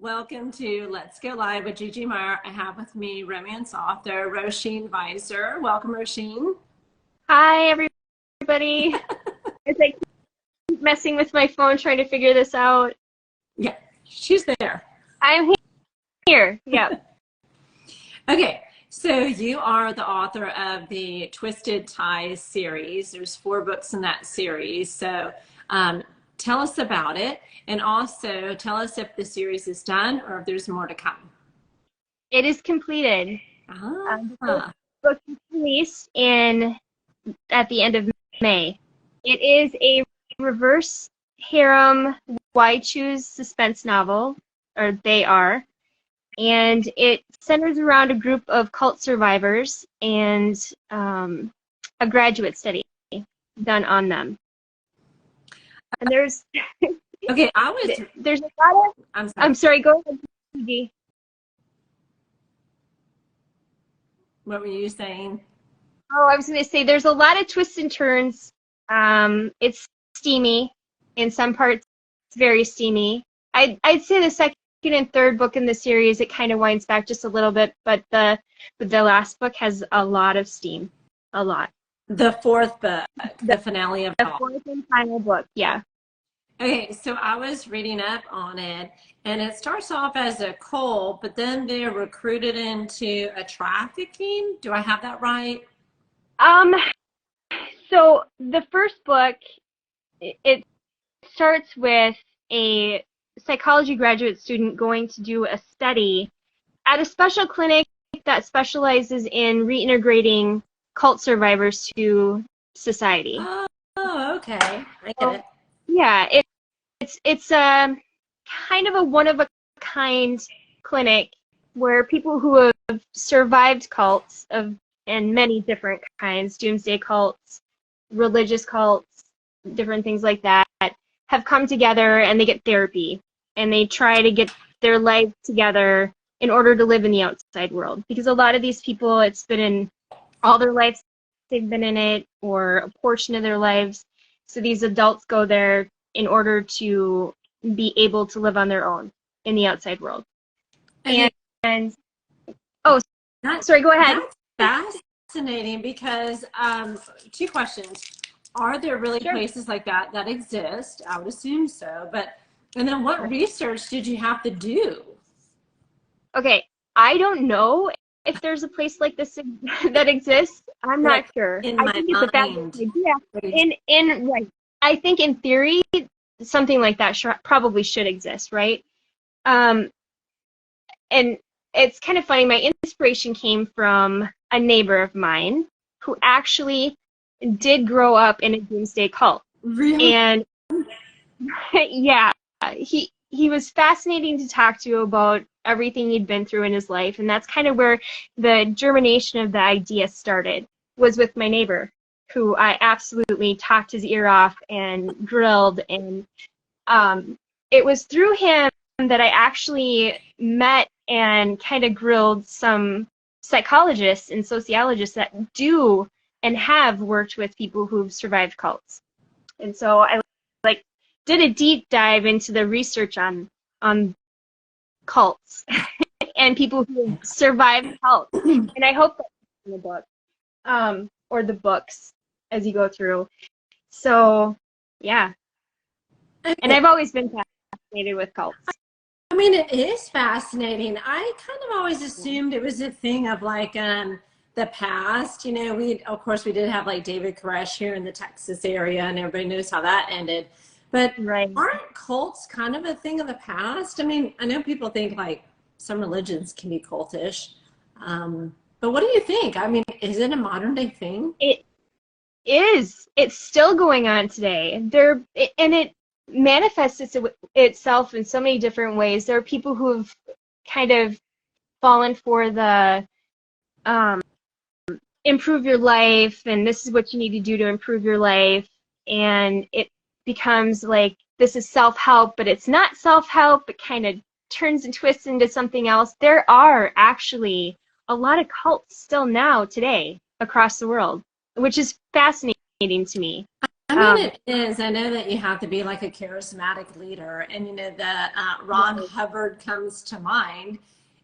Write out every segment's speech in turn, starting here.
Welcome to Let's Go Live with Gigi Meyer. I have with me romance author Roisin Visser. Welcome, Roisin. Hi, everybody. As I keep messing with my phone trying to figure this out. Yeah, she's there. I'm here. Yeah. Okay, so you are the author of the Twisted Ties series. There's 4 books in that series. So tell us about it, and also tell us if the series is done or if there's more to come. It is completed. The book is released at the end of May. It is a reverse harem why choose suspense novel, or they are, and it centers around a group of cult survivors and a graduate study done on them. And there's okay, there's a lot of I'm sorry, go ahead, Gigi. What were you saying? Oh, I was going to say there's a lot of twists and turns. It's steamy. In some parts, it's very steamy. I'd say the second and third book in the series, it kind of winds back just a little bit, but the last book has a lot of steam. A lot. The 4th book, the finale of the 4th and final book, yeah. Okay, so I was reading up on it, and it starts off as a cult, but then they're recruited into a trafficking. Do I have that right? So the first book, it starts with a psychology graduate student going to do a study at a special clinic that specializes in reintegrating cult survivors to society. Oh, okay. I get it. Yeah, it's a kind of a one-of-a-kind clinic where people who have survived cults and many different kinds, doomsday cults, religious cults, different things like that, have come together and they get therapy and they try to get their life together in order to live in the outside world. Because a lot of these people, it's been in all their lives, they've been in it, or a portion of their lives. So these adults go there in order to be able to live on their own in the outside world. And oh, sorry, go ahead. That's fascinating because 2 questions. Are there really places like that that exist? I would assume so. And then what research did you have to do? Okay, I don't know if there's a place like this that exists. I'm not sure. I think it's a fabulous idea. Right. I think in theory, something like that probably should exist, right? And it's kind of funny. My inspiration came from a neighbor of mine who actually did grow up in a doomsday cult. Really? And yeah, he was fascinating to talk to about everything he'd been through in his life, and that's kind of where the germination of the idea started, was with my neighbor, who I absolutely talked his ear off and grilled, and it was through him that I actually met and kind of grilled some psychologists and sociologists that do and have worked with people who've survived cults. And so I did a deep dive into the research on cults and people who survived cults. And I hope that's in the book, or the books as you go through. So, yeah. And I've always been fascinated with cults. I mean, it is fascinating. I kind of always assumed it was a thing of the past. You know, of course we did have David Koresh here in the Texas area, and everybody knows how that ended. But aren't cults kind of a thing of the past? I mean, I know people think some religions can be cultish, but what do you think? I mean, is it a modern day thing? It is. It's still going on today. And it manifests itself in so many different ways. There are people who have kind of fallen for the improve your life, and this is what you need to do to improve your life, and it becomes this is self-help, but it's not self-help. It kind of turns and twists into something else. There are actually a lot of cults still now today across the world, which is fascinating to me. I mean, it is. I know that you have to be like a charismatic leader, and that Ron Hubbard comes to mind,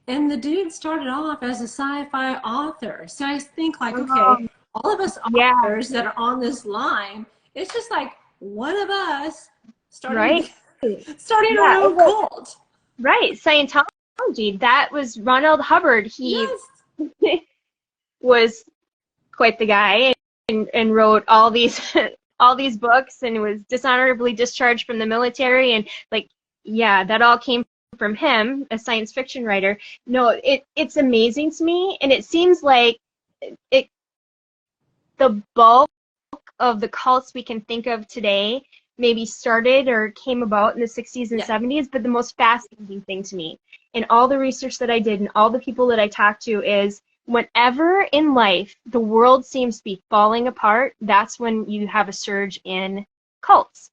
and the dude started off as a sci-fi author. So I think like, okay, all of us Yeah. authors that are on this line, it's just like one of us starting Right. starting our own cult. Right. Scientology. That was Ronald Hubbard. He Yes. was quite the guy and wrote all these all these books and was dishonorably discharged from the military, and like, yeah, that all came from him, a science fiction writer. No, it's amazing to me, and it seems like the bulk of the cults we can think of today maybe started or came about in the 60s and 70s, but the most fascinating thing to me in all the research that I did and all the people that I talked to is whenever in life the world seems to be falling apart, that's when you have a surge in cults.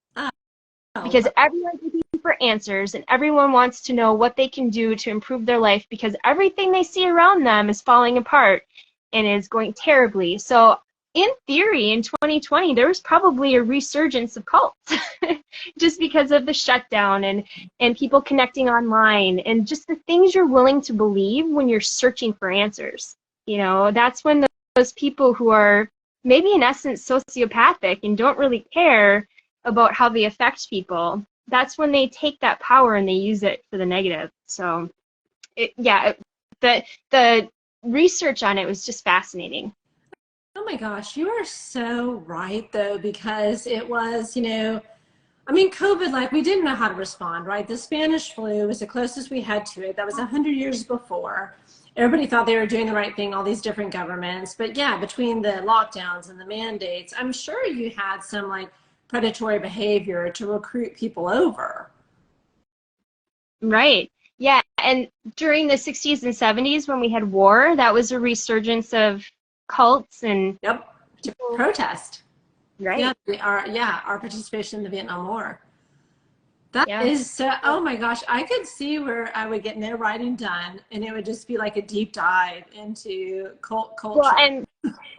Because everyone's looking for answers and everyone wants to know what they can do to improve their life because everything they see around them is falling apart and is going terribly. So in theory, in 2020, there was probably a resurgence of cults just because of the shutdown and people connecting online and just the things you're willing to believe when you're searching for answers. That's when those people who are maybe in essence sociopathic and don't really care about how they affect people, that's when they take that power and they use it for the negative. So, the research on it was just fascinating. Oh my gosh, you are so right though, because it was, I mean, COVID, like we didn't know how to respond, right? The Spanish flu was the closest we had to it. That was 100 years before. Everybody thought they were doing the right thing, all these different governments. But yeah, between the lockdowns and the mandates, I'm sure you had some like predatory behavior to recruit people over. Right. Yeah. And during the 60s and 70s when we had war, that was a resurgence of cults and to protest. Right. Yeah, our participation in the Vietnam War. That is so, oh my gosh, I could see where I would get no writing done and it would just be like a deep dive into cult culture. Well, and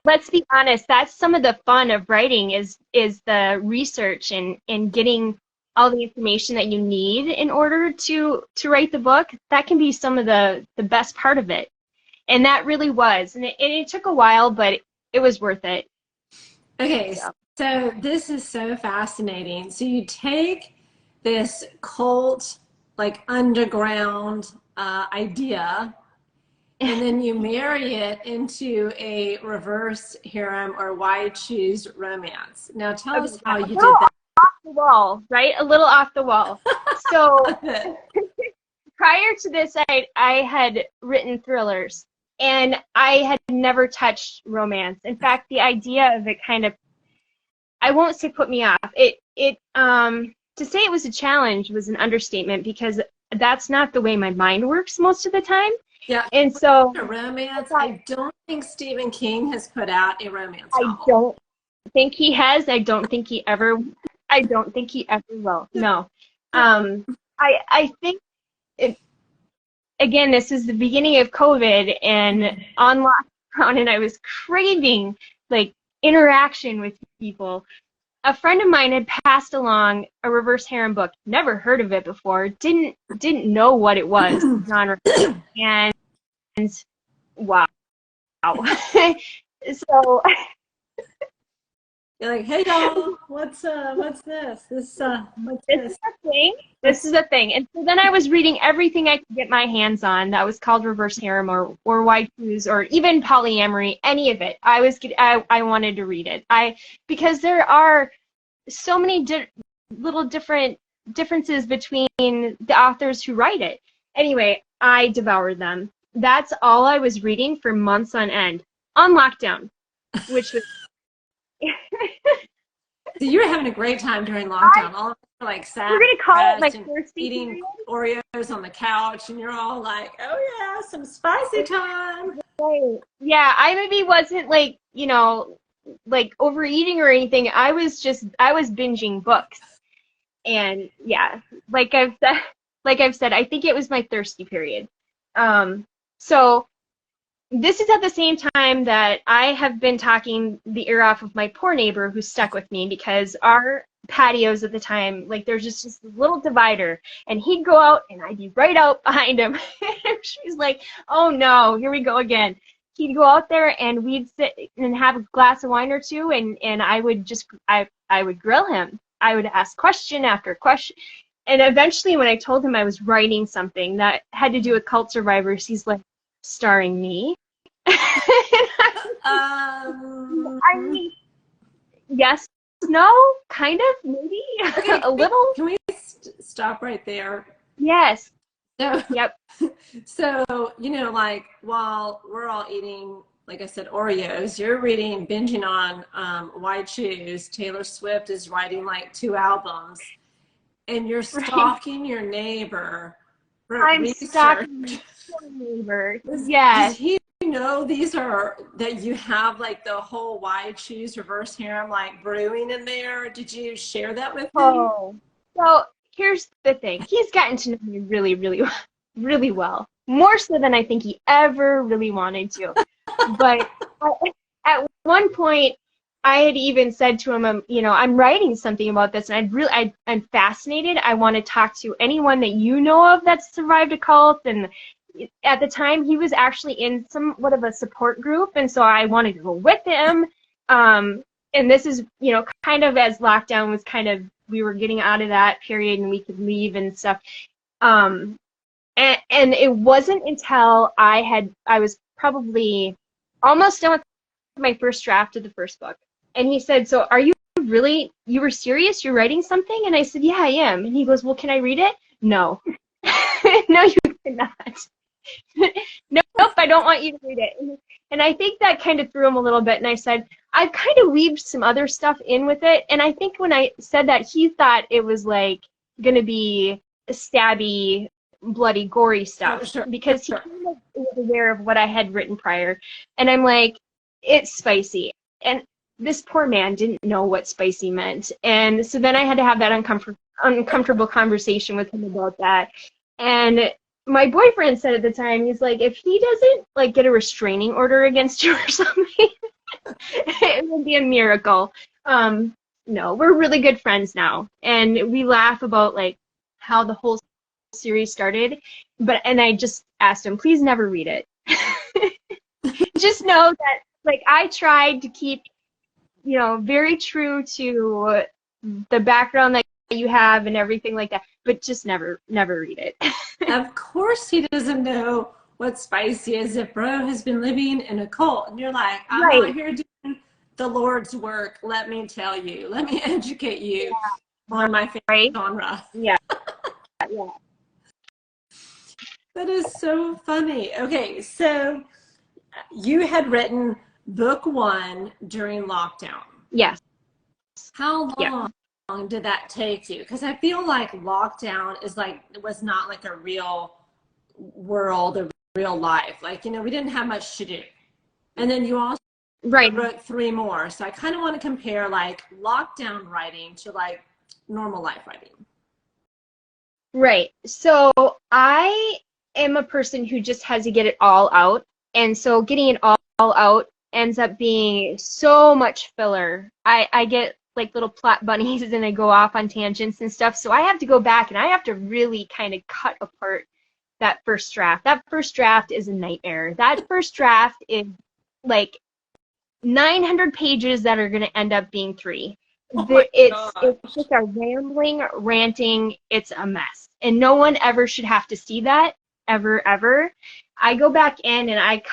let's be honest, that's some of the fun of writing is the research and getting all the information that you need in order to write the book. That can be some of the best part of it. And that really was. And it took a while, but it was worth it. Okay, so this is so fascinating. So you take this cult, like underground idea, and then you marry it into a reverse harem or why choose romance. Now tell us how you did that. Off the wall, right? A little off the wall. So prior to this, I had written thrillers, and I had never touched romance. In fact, the idea of it kind of, I won't say put me off. To say it was a challenge was an understatement because that's not the way my mind works most of the time. Yeah. And so a romance, I don't think Stephen King has put out a romance novel. I don't think he has. I don't think he ever will. No. I think again, this is the beginning of COVID and on lockdown, and I was craving like interaction with people. A friend of mine had passed along a reverse harem book. Never heard of it before. Didn't know what it was. Genre. And wow. So you're like, hey y'all, what's this? This is a thing. This is a thing. And so then I was reading everything I could get my hands on that was called reverse harem or waifus or even polyamory, any of it. I wanted to read it. Because there are so many little differences between the authors who write it. Anyway, I devoured them. That's all I was reading for months on end on lockdown, which was. So you were having a great time during lockdown. All of us were like sad. We're gonna call it like eating Oreos on the couch, and you're all like, "Oh yeah, some spicy time." Right. Yeah, I maybe wasn't like like overeating or anything. I was binging books, and yeah, like I've said, I think it was my thirsty period. So this is at the same time that I have been talking the ear off of my poor neighbor who's stuck with me because our patios at the time, like there's just this little divider, and he'd go out and I'd be right out behind him. She's like, oh no, here we go again. He'd go out there and we'd sit and have a glass of wine or two, and I would just, I would grill him. I would ask question after question. And eventually when I told him I was writing something that had to do with cult survivors, he's like, starring me? I mean, yes, no, kind of, maybe, okay, a little. Can we stop right there? Yes. So, yep. So, you know, like while we're all eating, like I said, Oreos, you're reading, binging on Why Choose. Taylor Swift is writing like 2 albums, and you're stalking your neighbor. I'm stalking my neighbor. Yes. Does he know these are, that you have like the whole Why Choose reverse harem like brewing in there? Did you share that with him? Oh, so here's the thing. He's gotten to know me really, really, really well. More so than I think he ever really wanted to. But at one point, I had even said to him, you know, I'm writing something about this, and I'm fascinated. I want to talk to anyone that you know of that's survived a cult. And at the time, he was actually in somewhat of a support group, and so I wanted to go with him. And this is, you know, kind of as lockdown was kind of, we were getting out of that period and we could leave and stuff. And it wasn't until I was probably almost done with my first draft of the first book. And he said, so are you really, you were serious? You're writing something? And I said, yeah, I am. And he goes, well, can I read it? No. No, you cannot. Nope, I don't want you to read it. And I think that kind of threw him a little bit. And I said, I've kind of weaved some other stuff in with it. And I think when I said that, he thought it was like going to be stabby, bloody, gory stuff. Sure. Because he kind of was aware of what I had written prior. And I'm like, it's spicy. And this poor man didn't know what spicy meant. And so then I had to have that uncomfortable conversation with him about that. And my boyfriend said at the time, he's like, if he doesn't like get a restraining order against you or something, it will be a miracle. No, we're really good friends now. And we laugh about like how the whole series started. And I just asked him, please never read it. Just know that like I tried to keep, you know, very true to the background that you have and everything like that, but just never read it. Of course he doesn't know what spicy is if bro has been living in a cult. And you're like, I'm right. out here doing the Lord's work. Let me tell you. Let me educate you on my favorite genre. Yeah. Yeah. That is so funny. Okay, so you had written book 1 during lockdown. Yes. How long did that take you? Because I feel like lockdown is like, it was not like a real world, a real life. Like, you know, we didn't have much to do. And then you also wrote 3 more. So I kind of want to compare like lockdown writing to like normal life writing. Right. So I am a person who just has to get it all out. And so getting it all out ends up being so much filler. I get like little plot bunnies and I go off on tangents and stuff. So I have to go back and I have to really kind of cut apart that first draft. That first draft is a nightmare. That first draft is like 900 pages that are going to end up being 3. It's just a rambling, ranting, it's a mess. And no one ever should have to see that, ever, ever. I go back in and I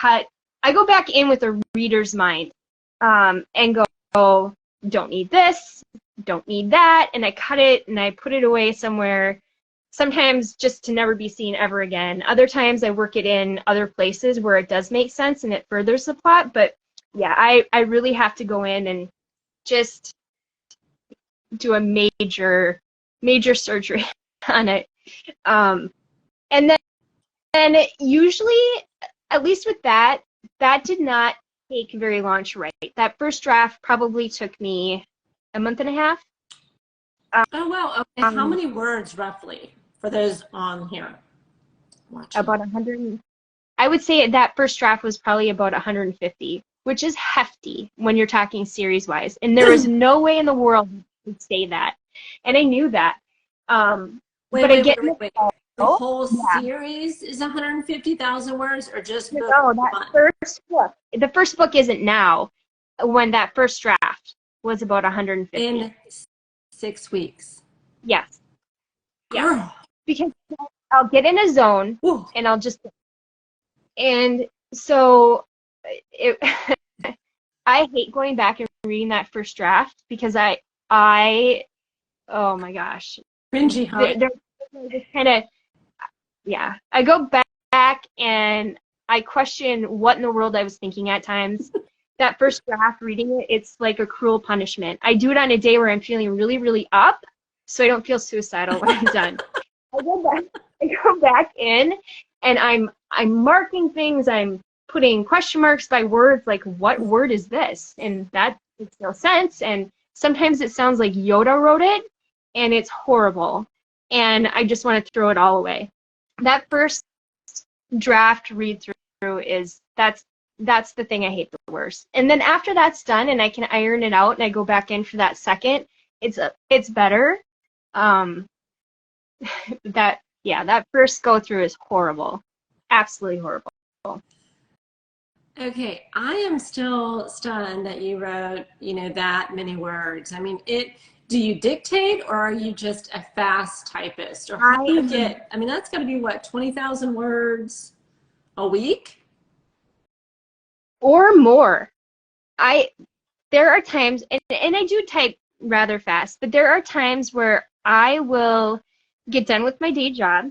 go back in with a reader's mind and go, don't need this, don't need that, and I cut it and I put it away somewhere, sometimes just to never be seen ever again. Other times I work it in other places where it does make sense and it furthers the plot, but yeah, I really have to go in and just do a major surgery on it. And then usually, at least with that did not take very long to write. That first draft probably took me a month and a half. Oh, wow. Okay. How many words roughly for those on here watching? About 100. I would say that first draft was probably about 150, which is hefty when you're talking series-wise. And there was no way in the world you could say that. And I knew that. Wait. The whole yeah. series is 150,000 words, or just book No, that one? first book. The first book isn't now. When that first draft was about 150. In 6 weeks. Yes. Yeah. Girl. Because I'll get in a zone Woo. and I'll just, and so I hate going back and reading that first draft because oh my gosh. Cringy, huh? They're just kind of, yeah. I go back and I question what in the world I was thinking at times. That first draft, reading it, it's like a cruel punishment. I do it on a day where I'm feeling really, really up, so I don't feel suicidal when I'm done. I go back in, and I'm marking things. I'm putting question marks by words, like what word is this? And that makes no sense. And sometimes it sounds like Yoda wrote it, and it's horrible. And I just want to throw it all away. That first draft read through that's the thing I hate the worst. And then after that's done and I can iron it out and I go back in for that second, it's better. That first go through is horrible. Absolutely horrible. Okay, I am still stunned that you wrote, that many words. I mean, do you dictate, or are you just a fast typist? Or how do you that's got to be what, 20,000 words a week? Or more. There are times, and I do type rather fast, but there are times where I will get done with my day job,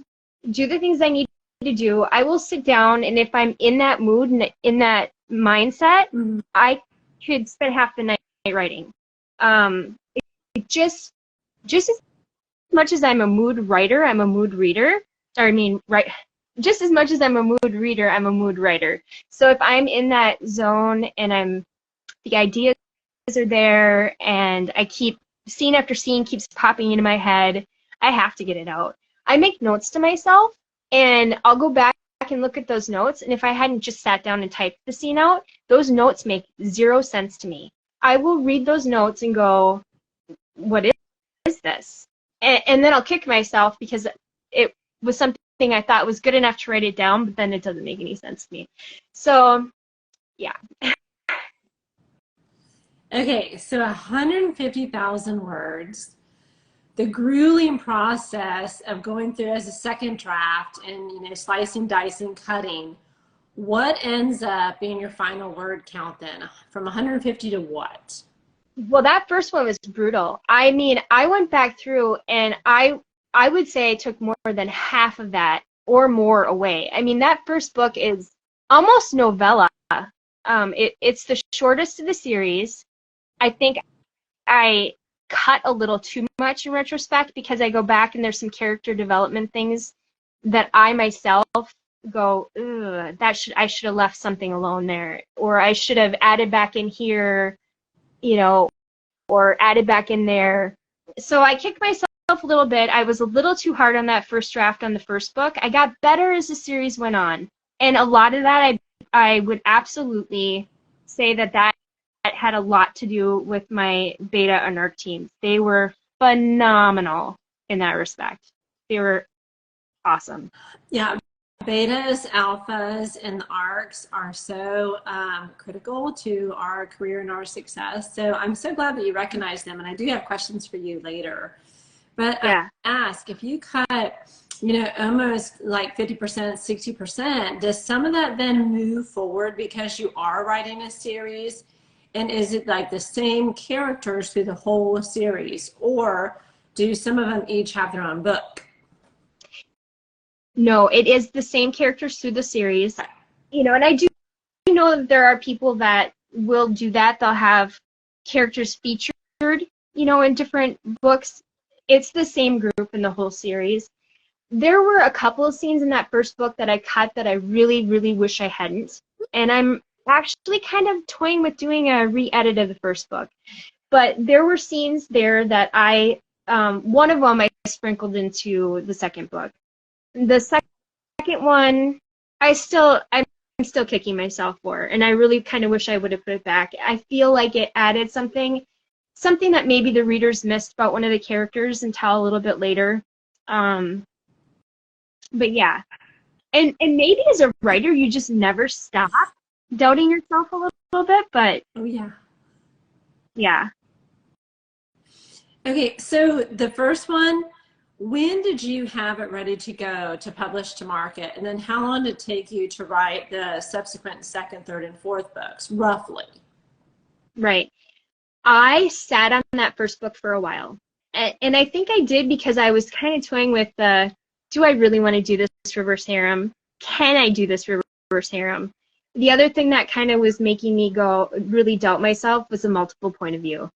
do the things I need to do. I will sit down, and if I'm in that mood and in that mindset, I could spend half the night writing. Just as much as I'm a mood writer, I'm a mood reader. Just as much as I'm a mood reader, I'm a mood writer. So if I'm in that zone and the ideas are there and I keep, scene after scene keeps popping into my head, I have to get it out. I make notes to myself and I'll go back and look at those notes, and if I hadn't just sat down and typed the scene out, those notes make 0 sense to me. I will read those notes and go, what is this? And then I'll kick myself because it was something I thought was good enough to write it down, but then it doesn't make any sense to me. So, yeah. Okay, so 150,000 words. The grueling process of going through as a second draft and slicing, dicing, cutting. What ends up being your final word count then? From 150 to what? Well, that first one was brutal. I mean, I went back through and I would say I took more than half of that or more away. I mean, that first book is almost novella. It's the shortest of the series. I think I cut a little too much in retrospect because I go back and there's some character development things that I myself go, ugh, I should have left something alone there, or I should have added back in here, or added back in there. So I kicked myself a little bit. I was a little too hard on that first draft on the first book. I got better as the series went on, and a lot of that I would absolutely say that had a lot to do with my beta and ARC teams. They were phenomenal in that respect. They were awesome. Yeah, betas, alphas, and the ARCs are so critical to our career and our success. So I'm so glad that you recognize them, and I do have questions for you later. But yeah. Ask, if you cut, almost like 50%, 60%, does some of that then move forward because you are writing a series? And is it like the same characters through the whole series, or do some of them each have their own book? No, it is the same characters through the series. And I do know that there are people that will do that. They'll have characters featured, in different books. It's the same group in the whole series. There were a couple of scenes in that first book that I cut that I really, really wish I hadn't. And I'm actually kind of toying with doing a re-edit of the first book. But there were scenes there that one of them I sprinkled into the second book. The second one, I'm still kicking myself for, and I really kind of wish I would have put it back. I feel like it added something that maybe the readers missed about one of the characters until a little bit later. But yeah, and maybe as a writer, you just never stop doubting yourself a little bit. But oh yeah, yeah. Okay, so the first one, when did you have it ready to go to publish to market? And then how long did it take you to write the subsequent second, third, and fourth books, roughly? Right. I sat on that first book for a while. And I think I did because I was kind of toying with do I really want to do this reverse harem? Can I do this reverse harem? The other thing that kind of was making me really doubt myself was a multiple point of view.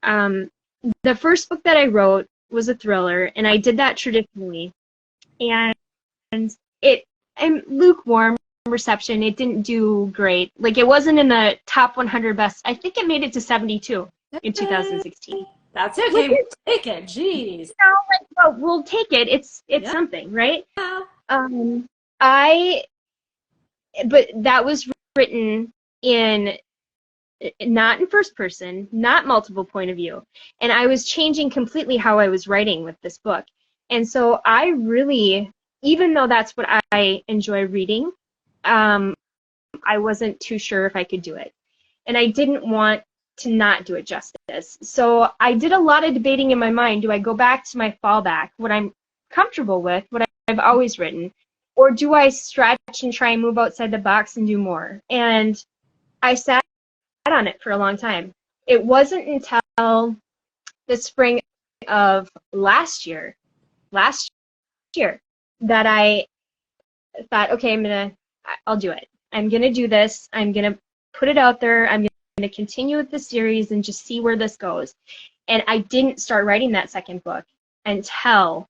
The first book that I wrote was a thriller, and I did that traditionally. And lukewarm reception. It didn't do great. Like, it wasn't in the top 100 best. I think it made it to 72 in 2016. That's okay. We'll take it. Jeez. We'll take it. It's something, right? Yeah. But that was written not in first person, not multiple point of view. And I was changing completely how I was writing with this book. And so I really, even though that's what I enjoy reading, I wasn't too sure if I could do it. And I didn't want to not do it justice. So I did a lot of debating in my mind. Do I go back to my fallback, what I'm comfortable with, what I've always written, or do I stretch and try and move outside the box and do more? And I sat on it for a long time. It wasn't until the spring of last year, that I thought, okay, I'll do it. I'm gonna do this. I'm gonna put it out there. I'm gonna continue with the series and just see where this goes. And I didn't start writing that second book until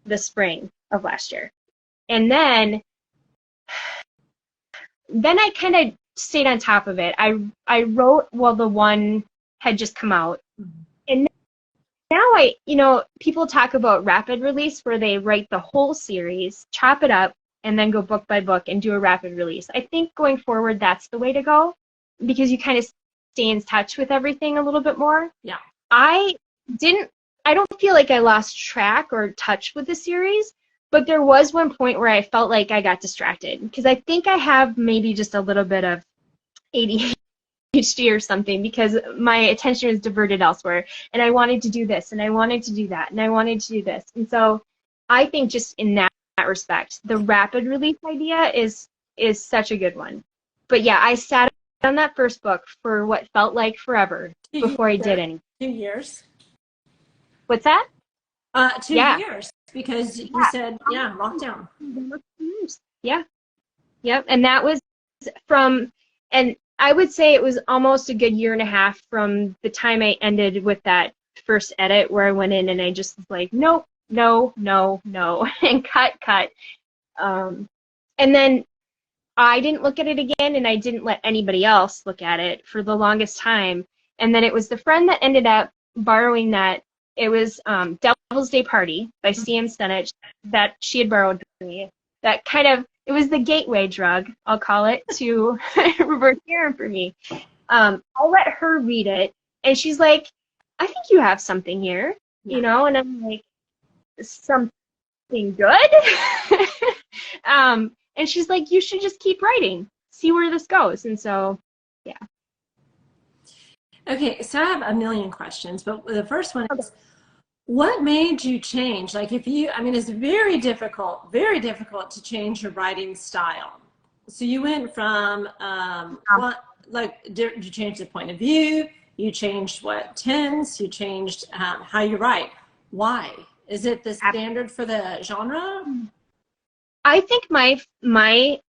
the spring of last year. And then I kind of stayed on top of it. I wrote while the one had just come out. And now people talk about rapid release where they write the whole series, chop it up, and then go book by book and do a rapid release. I think going forward, that's the way to go because you kind of stay in touch with everything a little bit more. Yeah. I don't feel like I lost track or touch with the series, but there was one point where I felt like I got distracted because I think I have maybe just a little bit of ADHD or something because my attention was diverted elsewhere and I wanted to do this and I wanted to do that and I wanted to do this. And so I think just in that respect, the rapid release idea is such a good one. But yeah, I sat on that first book for what felt like forever before I did anything. 2 years. What's that? 2 years because you said, lockdown. Yeah. Yep. And that was and I would say it was almost a good year and a half from the time I ended with that first edit where I went in and I just was like, nope, no, and cut. And then I didn't look at it again and I didn't let anybody else look at it for the longest time. And then it was the friend that ended up borrowing that. It was Devil's Day Party by C.M. Stenich that she had borrowed from me. That it was the gateway drug, I'll call it, to reverse harem for me. I'll let her read it, and she's like, I think you have something here, and I'm like, something good? And she's like, you should just keep writing, see where this goes. And so, yeah. Okay, so I have a million questions, but the first one is, what made you change? Like it's very difficult to change your writing style. So you went from, did you change the point of view? You changed tense? You changed how you write. Why? Is it the standard for the genre? I think my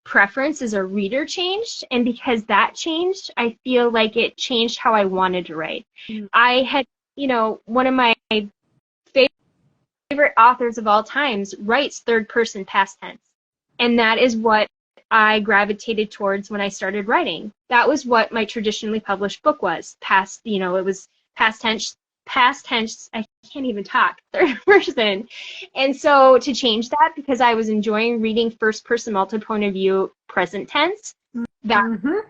preference as a reader changed, and because that changed, I feel like it changed how I wanted to write. I had, one of my favorite authors of all times writes third person past tense, and that is what I gravitated towards when I started writing. That was what my traditionally published book was. It was past tense past tense, I can't even talk, third person. And so to change that, because I was enjoying reading first person multi-point of view present tense, that was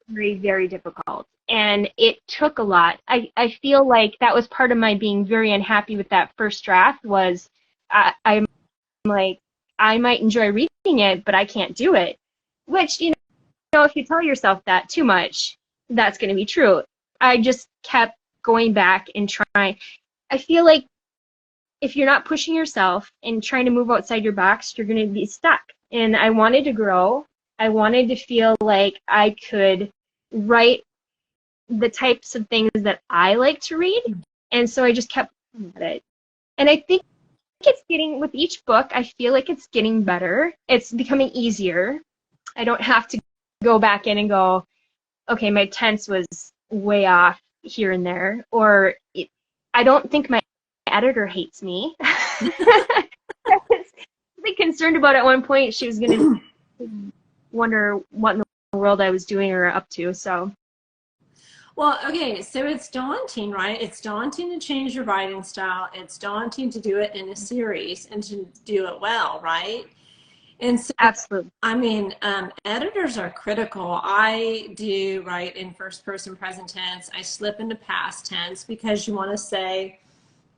very, very difficult. And it took a lot. I feel like that was part of my being very unhappy with that first draft was I'm like, I might enjoy reading it, but I can't do it. Which, you know, if you tell yourself that too much, that's going to be true. I just kept going back and trying. I feel like if you're not pushing yourself and trying to move outside your box, you're going to be stuck. And I wanted to grow. I wanted to feel like I could write the types of things that I like to read. And so I just kept at it. And I think it's getting, with each book, I feel like it's getting better. It's becoming easier. I don't have to go back in and go, okay, my tense was way off here and there. Or I don't think my editor hates me. I was really concerned about at one point she was going to wonder what in the world I was doing or up to. So. Well, okay, so it's daunting, right? It's daunting to change your writing style. It's daunting to do it in a series and to do it well, right? And so, absolutely. I mean, editors are critical. I do write in first person present tense. I slip into past tense because you want to say,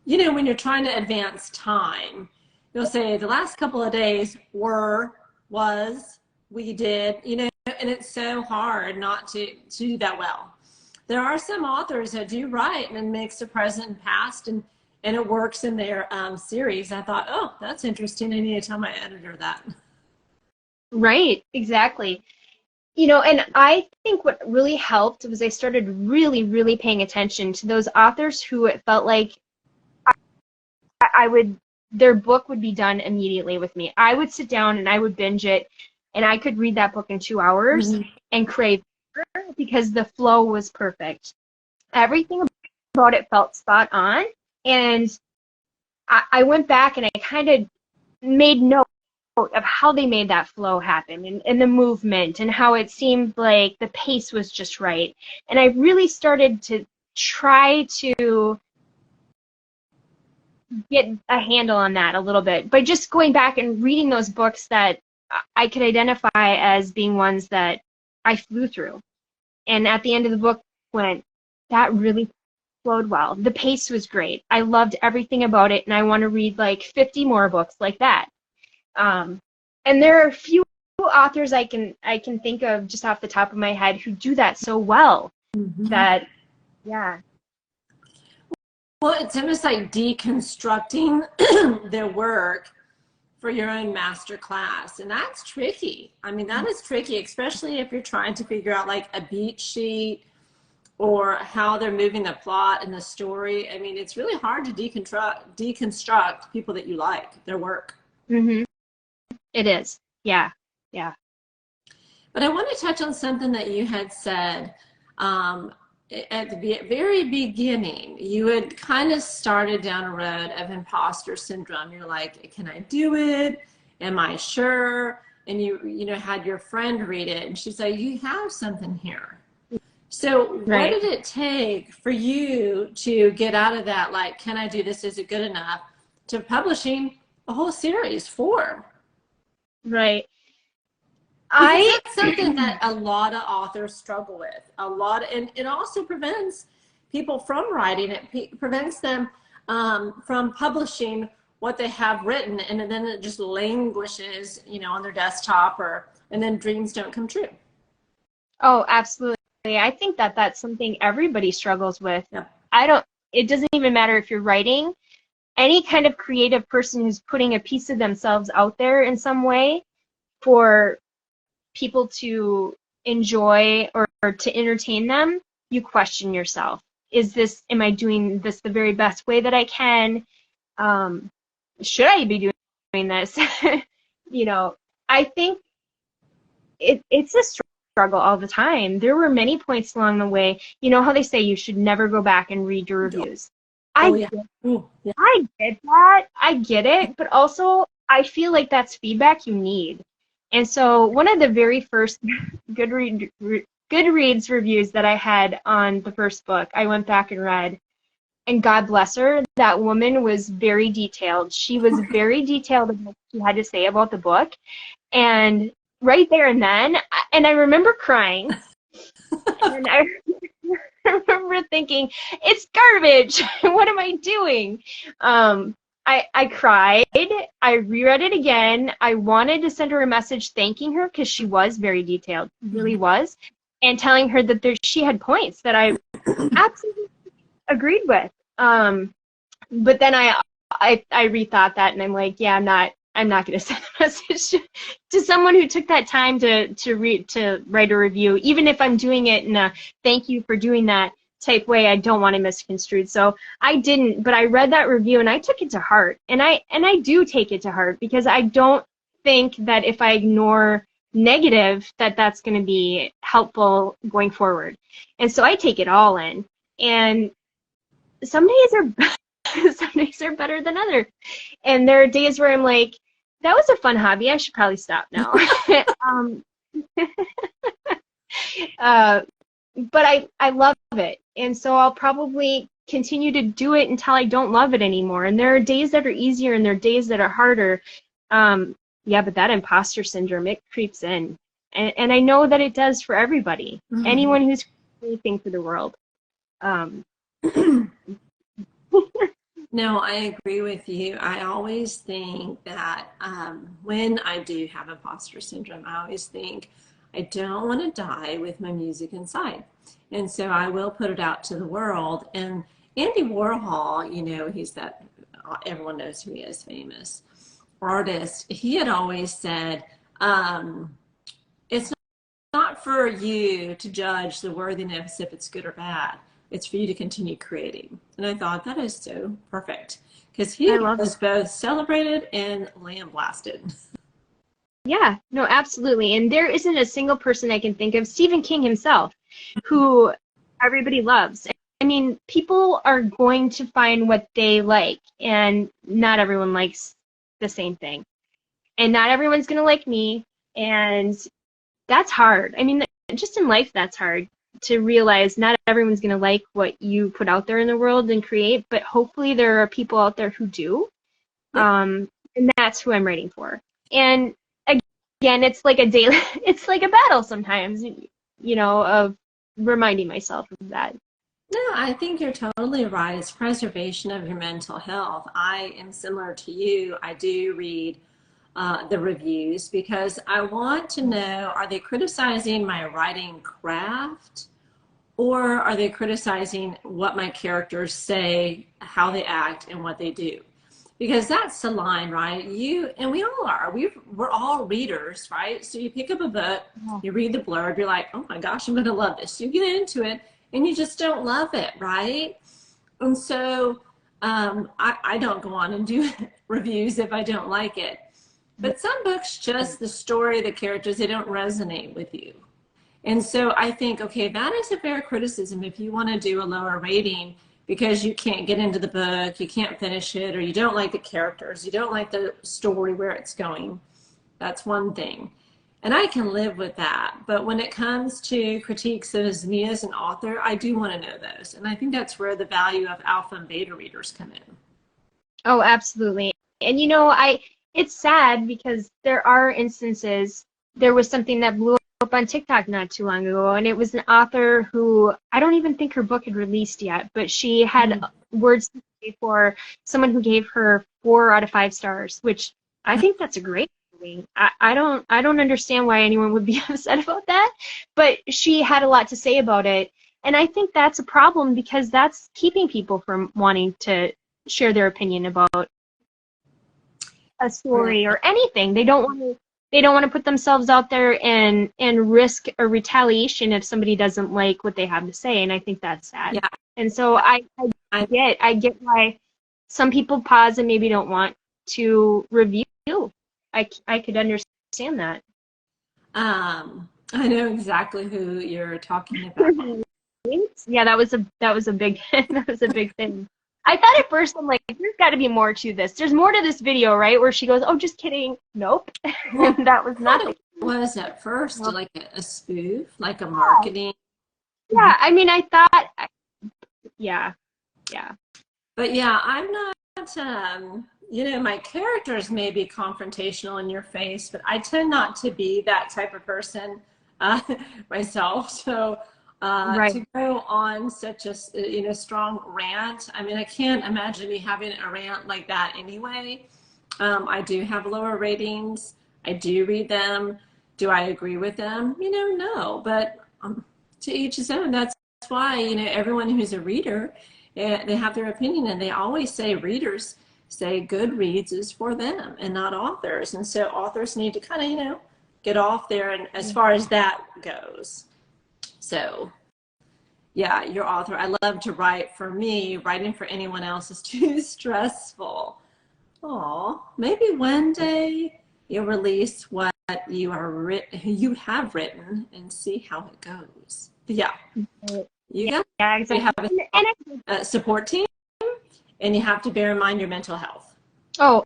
you know, when you're trying to advance time, you'll say the last couple of days were, was, we did, you know, and it's so hard not to do that well. There are some authors that do write and mix the present and past, and it works in their series. I thought, oh, that's interesting. I need to tell my editor that. Right, exactly. You know, and I think what really helped was I started really, really paying attention to those authors who it felt like I would, their book would be done immediately with me. I would sit down and I would binge it, and I could read that book in 2 hours and crave because the flow was perfect. Everything about it felt spot on, and I went back and I kind of made note of how they made that flow happen and the movement and how it seemed like the pace was just right. And I really started to try to get a handle on that a little bit by just going back and reading those books that I could identify as being ones that I flew through. And at the end of the book went, that really flowed well. The pace was great. I loved everything about it, and I want to read like 50 more books like that. And there are a few authors I can think of just off the top of my head who do that so well. That, yeah. Well, it's almost like deconstructing their work for your own master class, and that's tricky. I mean, that is tricky, especially if you're trying to figure out like a beat sheet or how they're moving the plot and the story. I mean, it's really hard to deconstruct people that you like, their work. It is, yeah. But I want to touch on something that you had said at the very beginning. You had kind of started down a road of imposter syndrome. You're like, can I do it? Am I sure? And you know, had your friend read it, and she said, you have something here. So what did it take for you to get out of that, like, can I do this? Is it good enough? To publishing a whole series 4? Right. That's something that a lot of authors struggle with. And it also prevents people from writing. It prevents them from publishing what they have written, and then it just languishes, you know, on their desktop, and then dreams don't come true. Oh, absolutely. I think that that's something everybody struggles with. Yeah. It doesn't even matter if you're writing. Any kind of creative person who's putting a piece of themselves out there in some way for people to enjoy or to entertain them, you question yourself. Am I doing this the very best way that I can? Should I be doing this? You know, I think it's a struggle all the time. There were many points along the way. You know how they say you should never go back and read your reviews. I get that. I get it. But also, I feel like that's feedback you need. And so one of the very first Goodreads reviews that I had on the first book, I went back and read. and God bless her, that woman was very detailed. She was very detailed in what she had to say about the book. And right there and then, and I remember crying, and I remember thinking, it's garbage. What am I doing? I cried. I reread it again. I wanted to send her a message thanking her because she was very detailed, really was, and telling her that she had points that I absolutely agreed with. But then I rethought that, and I'm like, yeah, I'm not going to send a message to someone who took that time to write a review, even if I'm doing it in a thank you for doing that type way. I don't want it misconstrued. So I didn't, but I read that review and I took it to heart, and I do take it to heart, because I don't think that if I ignore negative that's going to be helpful going forward. And so I take it all in, and some days are better than others. And there are days where I'm like, that was a fun hobby. I should probably stop now. But I love it. And so I'll probably continue to do it until I don't love it anymore. And there are days that are easier and there are days that are harder. Yeah, but that imposter syndrome, it creeps in. And I know that it does for everybody. Mm-hmm. Anyone who's anything for the world. No, I agree with you. I always think that when I do have imposter syndrome, I always think I don't want to die with my music inside. And so I will put it out to the world. And Andy Warhol, you know, he's that, everyone knows who he is, famous artist. He had always said, it's not for you to judge the worthiness if it's good or bad. It's for you to continue creating. And I thought that is so perfect, because he was both celebrated and lambasted. Yeah, no, absolutely. And there isn't a single person I can think of, Stephen King himself, who everybody loves. I mean, people are going to find what they like, and not everyone likes the same thing. And not everyone's going to like me, and that's hard. I mean, just in life, that's hard to realize not everyone's going to like what you put out there in the world and create, but hopefully there are people out there who do. And that's who I'm writing for. And again, it's like it's like a battle sometimes, you know, of reminding myself of that. No, I think you're totally right. It's preservation of your mental health. I am similar to you. I do read the reviews because I want to know, are they criticizing my writing craft, or are they criticizing what my characters say, how they act, and what they do? Because that's the line, right? You and we all are. We're all readers, right? So you pick up a book, you read the blurb, you're like, oh my gosh, I'm going to love this. You get into it, and you just don't love it, right? And so I don't go on and do reviews if I don't like it. But some books, just the story, the characters, they don't resonate with you. And so I think, okay, that is a fair criticism. If you want to do a lower rating because you can't get into the book, you can't finish it, or you don't like the characters, you don't like the story where it's going, that's one thing. And I can live with that. But when it comes to critiques of me as an author, I do want to know those. And I think that's where the value of alpha and beta readers come in. Oh, absolutely. And you know, it's sad because there are instances. There was something that blew up on TikTok not too long ago, and it was an author who, I don't even think her book had released yet, but she had words to say for someone who gave her 4 out of 5 stars, which I think that's a great thing. I don't understand why anyone would be upset about that, but she had a lot to say about it, and I think that's a problem because that's keeping people from wanting to share their opinion about a story or anything. They don't want to put themselves out there and risk a retaliation if somebody doesn't like what they have to say, and I think that's sad. Yeah. And so I get why some people pause and maybe don't want to review. I could understand that. I know exactly who you're talking about. Yeah, that was a big that was a big thing. I thought at first, I'm like, there's got to be more to this. There's more to this video, right? Where she goes, oh, just kidding. Nope. That was not it. Was at first like a spoof, like a marketing. Yeah, I mean, I thought, yeah. But yeah, I'm not, you know, my characters may be confrontational in your face, but I tend not to be that type of person uh, myself. So Right. to go on such a, you know, strong rant, I mean, I can't imagine me having a rant like that anyway. I do have lower ratings. I do read them. Do I agree with them? You know, no, but to each his own. That's why, you know, everyone who's a reader, they have their opinion, and they always say readers say Goodreads is for them and not authors. And so authors need to kind of, you know, get off there, and as far as that goes. So yeah, your author. I love to write. For me, writing for anyone else is too stressful. Oh, maybe one day you'll release what you have written and see how it goes. But yeah, you got Yeah, you exactly. have And a support team, and you have to bear in mind your mental health. oh,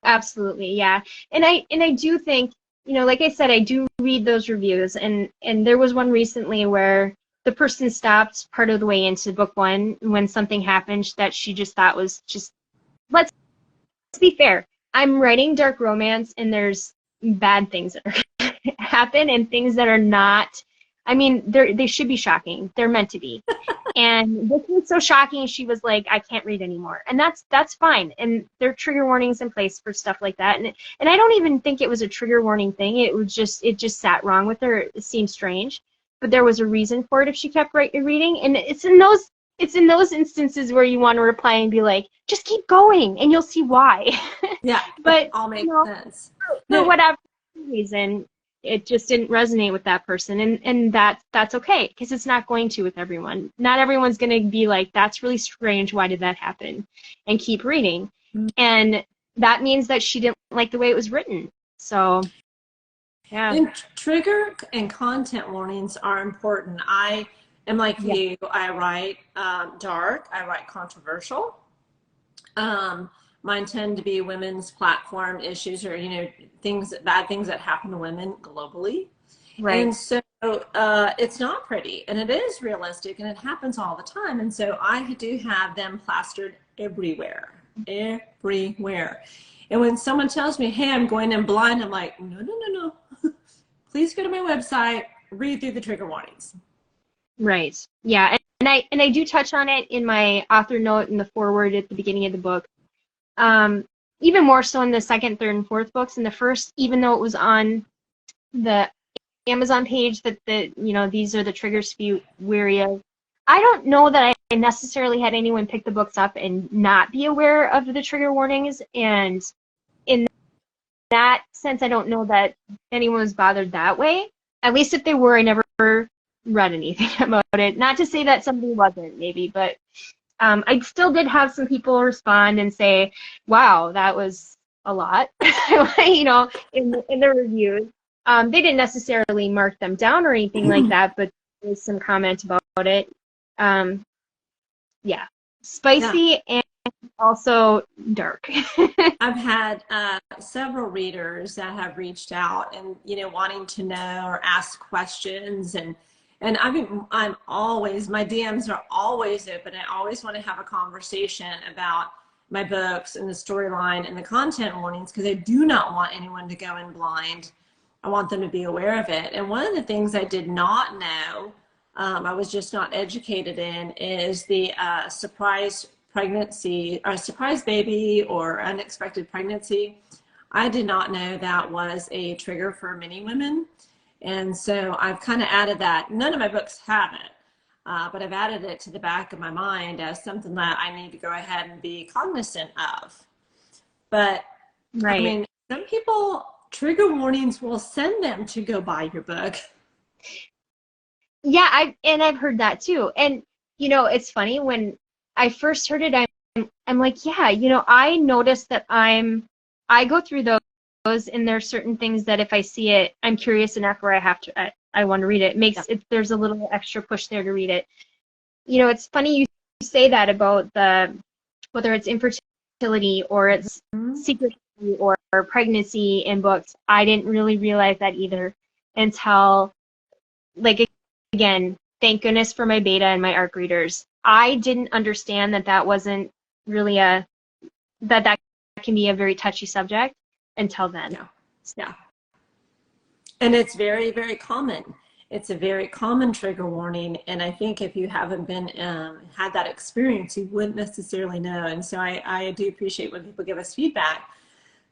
absolutely, yeah. And I do think, you know, like I said, I do read those reviews, and there was one recently where the person stopped part of the way into book one when something happened that she just thought was just, let's be fair. I'm writing dark romance, and there's bad things that are happen and things that are not. I mean, they should be shocking. They're meant to be. And this was so shocking, she was like, I can't read anymore. And that's fine. And there are trigger warnings in place for stuff like that. And I don't even think it was a trigger warning thing. It just sat wrong with her. It seemed strange. But there was a reason for it if she kept reading. And it's in those instances where you want to reply and be like, just keep going and you'll see why. Yeah, But all makes you know, sense. for No, whatever reason, it just didn't resonate with that person, and that's okay, because it's not going to with everyone. Not everyone's going to be like, that's really strange, why did that happen, and keep reading. And that means that she didn't like the way it was written. So yeah. and trigger and content warnings are important. I am like Yeah. you. I write dark. I write controversial. Mine tend to be women's platform issues, or, you know, bad things that happen to women globally. Right. And so it's not pretty, and it is realistic, and it happens all the time. And so I do have them plastered everywhere, everywhere. And when someone tells me, hey, I'm going in blind, I'm like, no, no, no, no. Please go to my website, read through the trigger warnings. Right. Yeah. And I do touch on it in my author note in the foreword at the beginning of the book. Even more so in the second, third, and fourth books. In the first, even though it was on the Amazon page that you know, these are the triggers to be wary of, I don't know that I necessarily had anyone pick the books up and not be aware of the trigger warnings. And in that sense, I don't know that anyone was bothered that way. At least if they were, I never read anything about it. Not to say that somebody wasn't, maybe, but I still did have some people respond and say, wow, that was a lot, you know, in the reviews. They didn't necessarily mark them down or anything like that, but there was some comment about it. Yeah, Yeah. spicy and also dark. I've had several readers that have reached out and, you know, wanting to know or ask questions, and I mean, my DMs are always open. I always want to have a conversation about my books and the storyline and the content warnings, because I do not want anyone to go in blind. I want them to be aware of it. And one of the things I did not know, I was just not educated in, is the surprise pregnancy, or surprise baby, or unexpected pregnancy. I did not know that was a trigger for many women. And so I've kind of added that. None of my books have it, but I've added it to the back of my mind as something that I need to go ahead and be cognizant of. But I Right. mean, some people, trigger warnings will send them to go buy your book. Yeah, I've heard that too. And you know, it's funny, when I first heard it, I'm like, yeah, you know, I noticed that I go through those, and there's certain things that if I see it, I'm curious enough where I want to read it. It makes it, there's a little extra push there to read it. You know, it's funny you say that about whether it's infertility or it's secrecy or pregnancy in books. I didn't really realize that either until, like, again, thank goodness for my beta and my ARC readers. I didn't understand that wasn't really that can be a very touchy subject until then. Yeah. Yeah. And it's very, very common. It's a very common trigger warning. And I think if you haven't been had that experience, you wouldn't necessarily know. And so I do appreciate when people give us feedback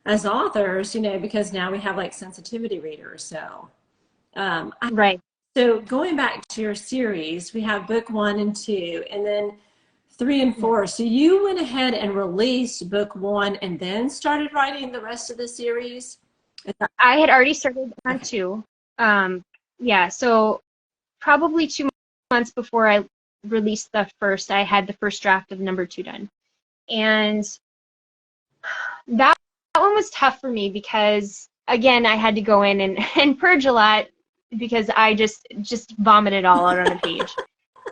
as authors, you know, because now we have like sensitivity readers. So, Right. So going back to your series, we have book 1 and 2, and then 3 and 4. So you went ahead and released book 1 and then started writing the rest of the series? I had already started on 2. Yeah, so probably 2 months before I released the first, I had the first draft of number 2 done. And that one was tough for me because, again, I had to go in and purge a lot because I just vomited all out on a page.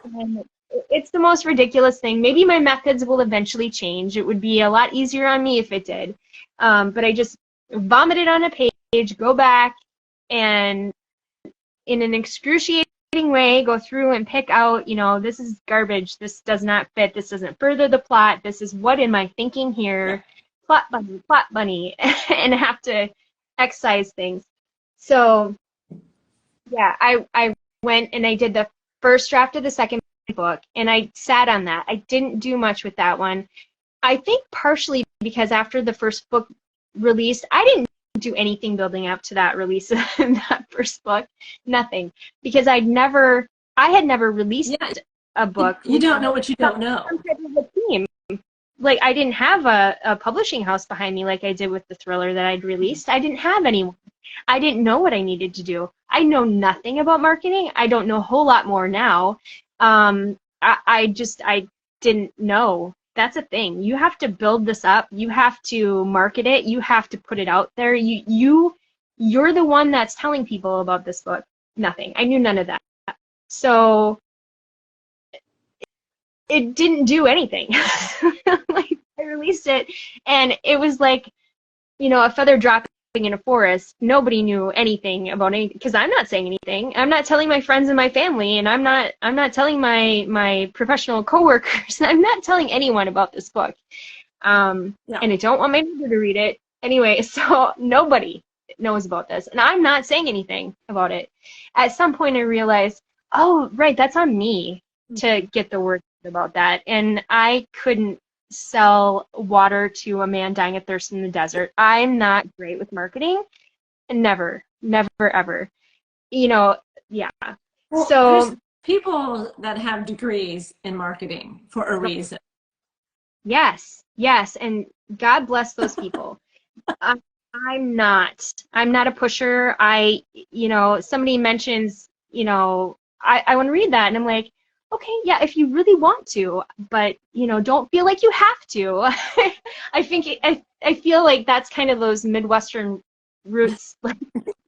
And it's the most ridiculous thing. Maybe my methods will eventually change. It would be a lot easier on me if it did. But I just vomited on a page, go back, and in an excruciating way, go through and pick out, you know, this is garbage, this does not fit, this doesn't further the plot, this is what am I thinking here, plot bunny, and have to excise things. So, yeah, I went and I did the first draft of the second book, and I sat on that. I didn't do much with that one. I think partially because after the first book released, I didn't do anything building up to that release of that first book. Nothing. Because I had never released a book. You don't know what you don't know. Team. Like, I didn't have a publishing house behind me like I did with the thriller that I'd released. I didn't have anyone. I didn't know what I needed to do. I know nothing about marketing. I don't know a whole lot more now. I didn't know. That's a thing. You have to build this up. You have to market it. You have to put it out there. You're the one that's telling people about this book. Nothing. I knew none of that. So it didn't do anything. Like, I released it, and it was like, you know, a feather dropping in a forest. Nobody knew anything about anything because I'm not saying anything. I'm not telling my friends and my family, and I'm not telling my professional coworkers. I'm not telling anyone about this book. And I don't want my neighbor to read it anyway. So nobody knows about this, and I'm not saying anything about it. At some point, I realized, oh, right, that's on me to get the word about that, and I couldn't sell water to a man dying of thirst in the desert. I'm not great with marketing. Never, ever. You know, yeah. Well, so there's people that have degrees in marketing for a reason. Yes, and God bless those people. I'm not a pusher. Somebody mentions, I want to read that, and I'm like, okay, yeah, if you really want to, but, don't feel like you have to. I feel like that's kind of those Midwestern roots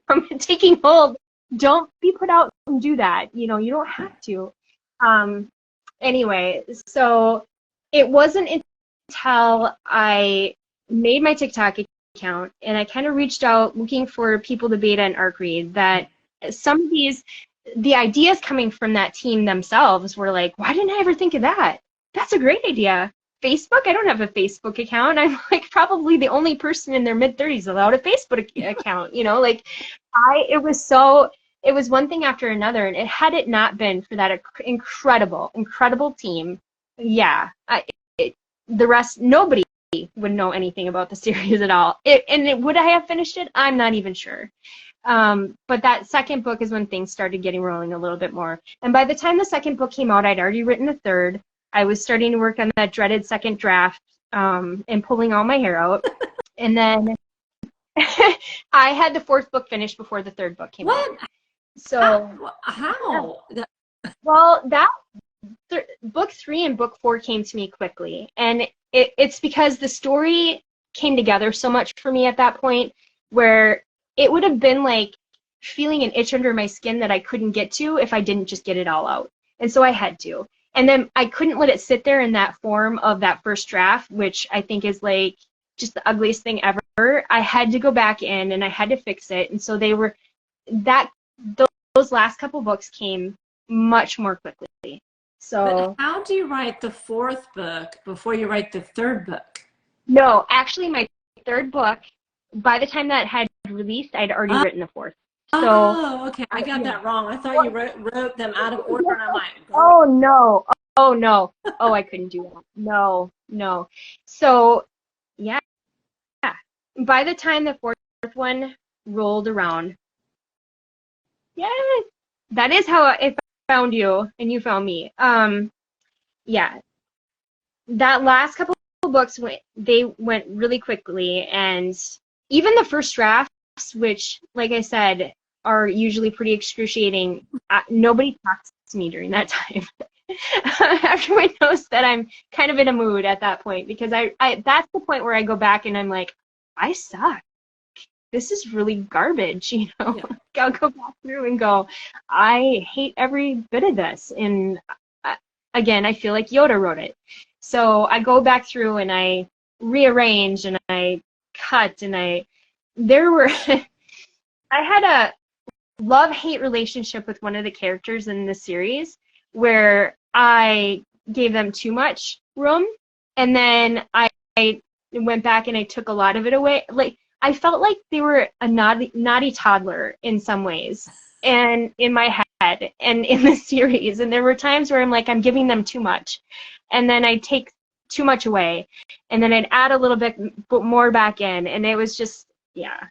from taking hold. Don't be put out and do that. You don't have to. Anyway, so it wasn't until I made my TikTok account and I kind of reached out looking for people to beta and arc read that some of the ideas coming from that team themselves were like, why didn't I ever think of that? That's a great idea. Facebook? I don't have a Facebook account. I'm like probably the only person in their mid-30s without a Facebook account. It was one thing after another, and had it not been for that incredible team, the rest, nobody would know anything about the series at all. Would I have finished it? I'm not even sure. But that second book is when things started getting rolling a little bit more. And by the time the second book came out, I'd already written the third. I was starting to work on that dreaded second draft and pulling all my hair out. And then I had the fourth book finished before the third book came out. So how? Well, book 3 and book 4 came to me quickly, and it's because the story came together so much for me at that point, where it would have been like feeling an itch under my skin that I couldn't get to if I didn't just get it all out, and so I had to. And then I couldn't let it sit there in that form of that first draft, which I think is like just the ugliest thing ever. I had to go back in and I had to fix it, and so those last couple books came much more quickly. So. But how do you write the 4th book before you write the 3rd book? No, actually, my 3rd book, by the time that had released, I'd already written the 4th. So, oh, okay. I got that wrong. I thought you wrote them out of order, and I'm like, oh no, oh no, oh I couldn't do that. No, no. So, yeah. By the time the 4th one rolled around, yeah, that is how I found you, and you found me. Yeah, that last couple of books went really quickly, and even the first drafts, which, like I said, are usually pretty excruciating. Nobody talks to me during that time. Everyone knows that I'm kind of in a mood at that point, because I that's the point where I go back and I'm like, I suck. This is really garbage, you know. Yeah. I'll go back through and go, I hate every bit of this. And again, I feel like Yoda wrote it. So I go back through and I rearrange and I cut, and I had a love-hate relationship with one of the characters in the series where I gave them too much room, and then I went back and I took a lot of it away. Like, I felt like they were a naughty toddler in some ways, and in my head and in the series. And there were times where I'm like, I'm giving them too much, and then I take too much away, and then I'd add a little bit more back in, and it was just, yeah.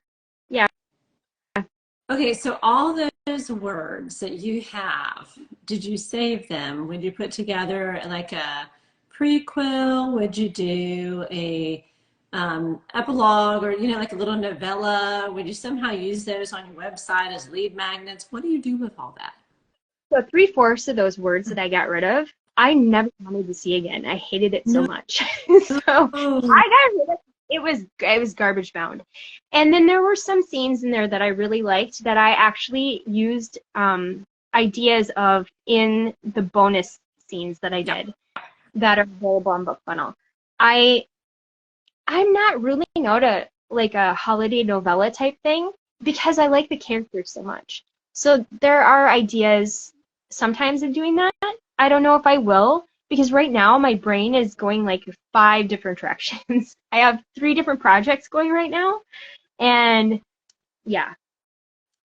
Okay, so all those words that you have, did you save them? Would you put together like a prequel? Would you do a epilogue, or like a little novella? Would you somehow use those on your website as lead magnets? What do you do with all that? So 3/4 of those words that I got rid of, I never wanted to see again. I hated it so much. So I got rid of it. It was garbage bound. And then there were some scenes in there that I really liked that I actually used ideas of in the bonus scenes that I did that are available on Book Funnel. I'm not ruling out a holiday novella type thing because I like the characters so much. So there are ideas sometimes of doing that. I don't know if I will, because right now my brain is going like 5 different directions. I have 3 different projects going right now, and yeah.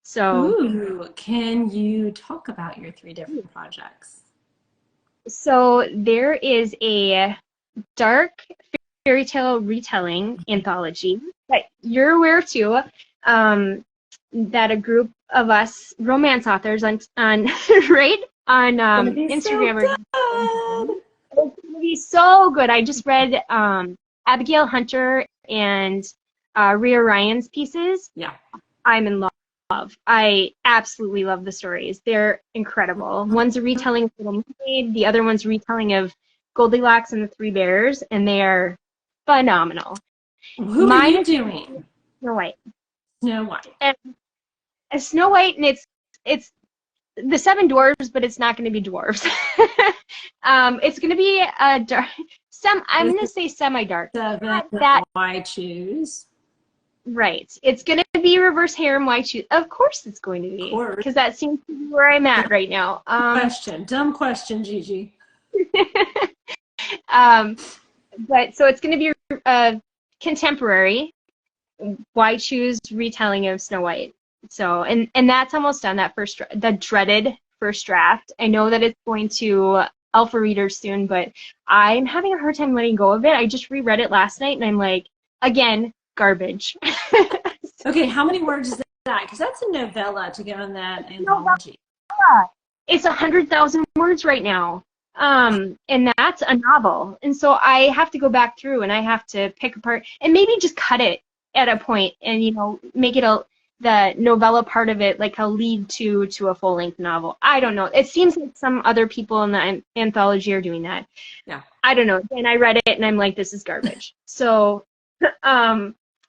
So. Ooh, can you talk about your 3 different projects? So there is a dark fairy tale retelling anthology that you're aware of too. That a group of us romance authors on right on Instagram. It's gonna be so good. I just read Abigail Hunter and Rhea Ryan's pieces. Yeah, I'm in love. I absolutely love the stories. They're incredible. One's a retelling of Little Mermaid. The other one's a retelling of Goldilocks and the Three Bears, and they are phenomenal. Who are you doing? Snow White. Snow White. And Snow White, and it's the 7 dwarves, but it's not going to be dwarves. It's going to be a dark. I'm going to say semi-dark. 7 why choose? Right. It's going to be reverse harem. Why choose? Of course, it's going to be, because that seems to be where I'm at right now. Dumb question, Gigi. But so it's going to be a contemporary. Why choose retelling of Snow White? So and that's almost done. The dreaded first draft. I know that it's going to alpha readers soon, but I'm having a hard time letting go of it. I just reread it last night, and I'm like, again, garbage. Okay, how many words is that? Because that's a novella to go in that anthology. It's 100,000 words right now. And that's a novel. And so I have to go back through and I have to pick apart and maybe just cut it at a point and, make it the novella part of it like a lead to a full-length novel. I don't know. It seems like some other people in the anthology are doing that. Yeah. I don't know. And I read it and I'm like, this is garbage. So,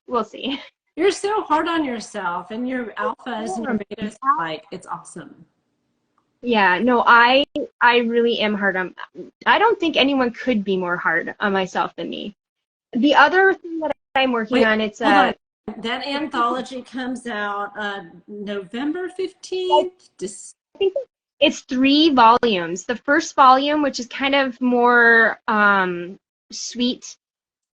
we'll see. You're so hard on yourself, and your alphas and your betas, it's awesome. Yeah, no, I really am hard on. I don't think anyone could be more hard on myself than me. The other thing that I'm working on, it's that anthology comes out November 15th. I think It's 3 volumes. The first volume, which is kind of more sweet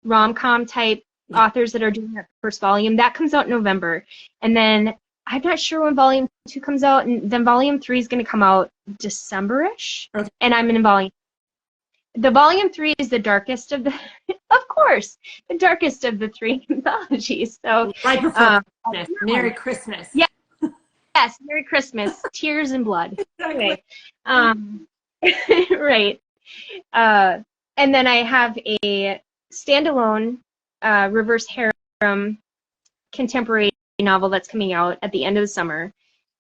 rom-com type authors that are doing that first volume, that comes out in November. And then I'm not sure when volume 2 comes out, and then volume 3 is going to come out December-ish. Okay. And I'm in volume. The volume 3 is the darkest of the, of course, the darkest of the 3 anthologies. So right before Christmas. Merry Christmas. Yeah. Yes, Merry Christmas, tears and blood. Anyway, right. And then I have a standalone reverse harem contemporary novel that's coming out at the end of the summer.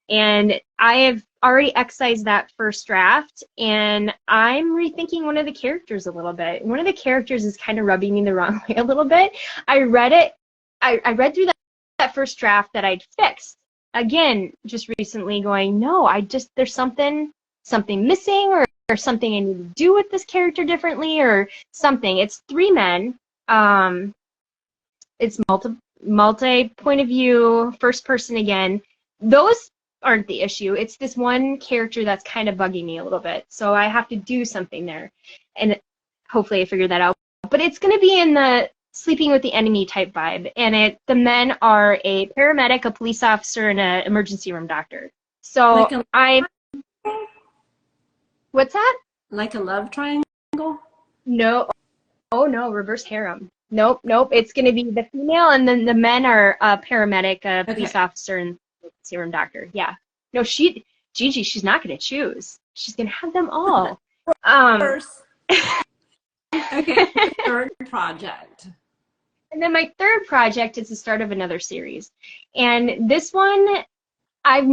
And I have already excised that first draft, and I'm rethinking one of the characters a little bit. One of the characters is kind of rubbing me the wrong way a little bit. I read through that first draft that I'd fixed. Again, just recently going, no, there's something missing, or something I need to do with this character differently, or something. It's 3 men. It's multi point of view, first person again. Those aren't the issue. It's this one character that's kind of bugging me a little bit. So I have to do something there. And hopefully I figure that out. But it's going to be in the sleeping with the enemy type vibe. And the men are a paramedic, a police officer, and an emergency room doctor. So what's that? Like a love triangle? No. Oh, no, reverse harem. Nope. It's going to be the female, and then the men are a paramedic, a police officer, and emergency room doctor. Yeah. No, Gigi, she's not going to choose. She's going to have them all. Okay, third project. And then my third project is the start of another series. And this one, I've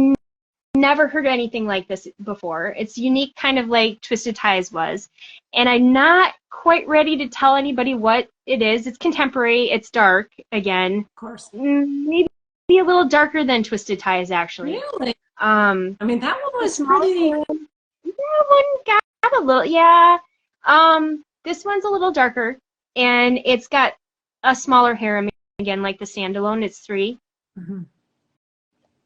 never heard anything like this before. It's unique, kind of like Twisted Ties was. And I'm not quite ready to tell anybody what it is. It's contemporary. It's dark, again. Of course. Maybe a little darker than Twisted Ties, actually. Really? I mean, that one was pretty... That one got a little, yeah. This one's a little darker, and it's got a smaller harem, again, like the standalone. It's 3. Mm-hmm.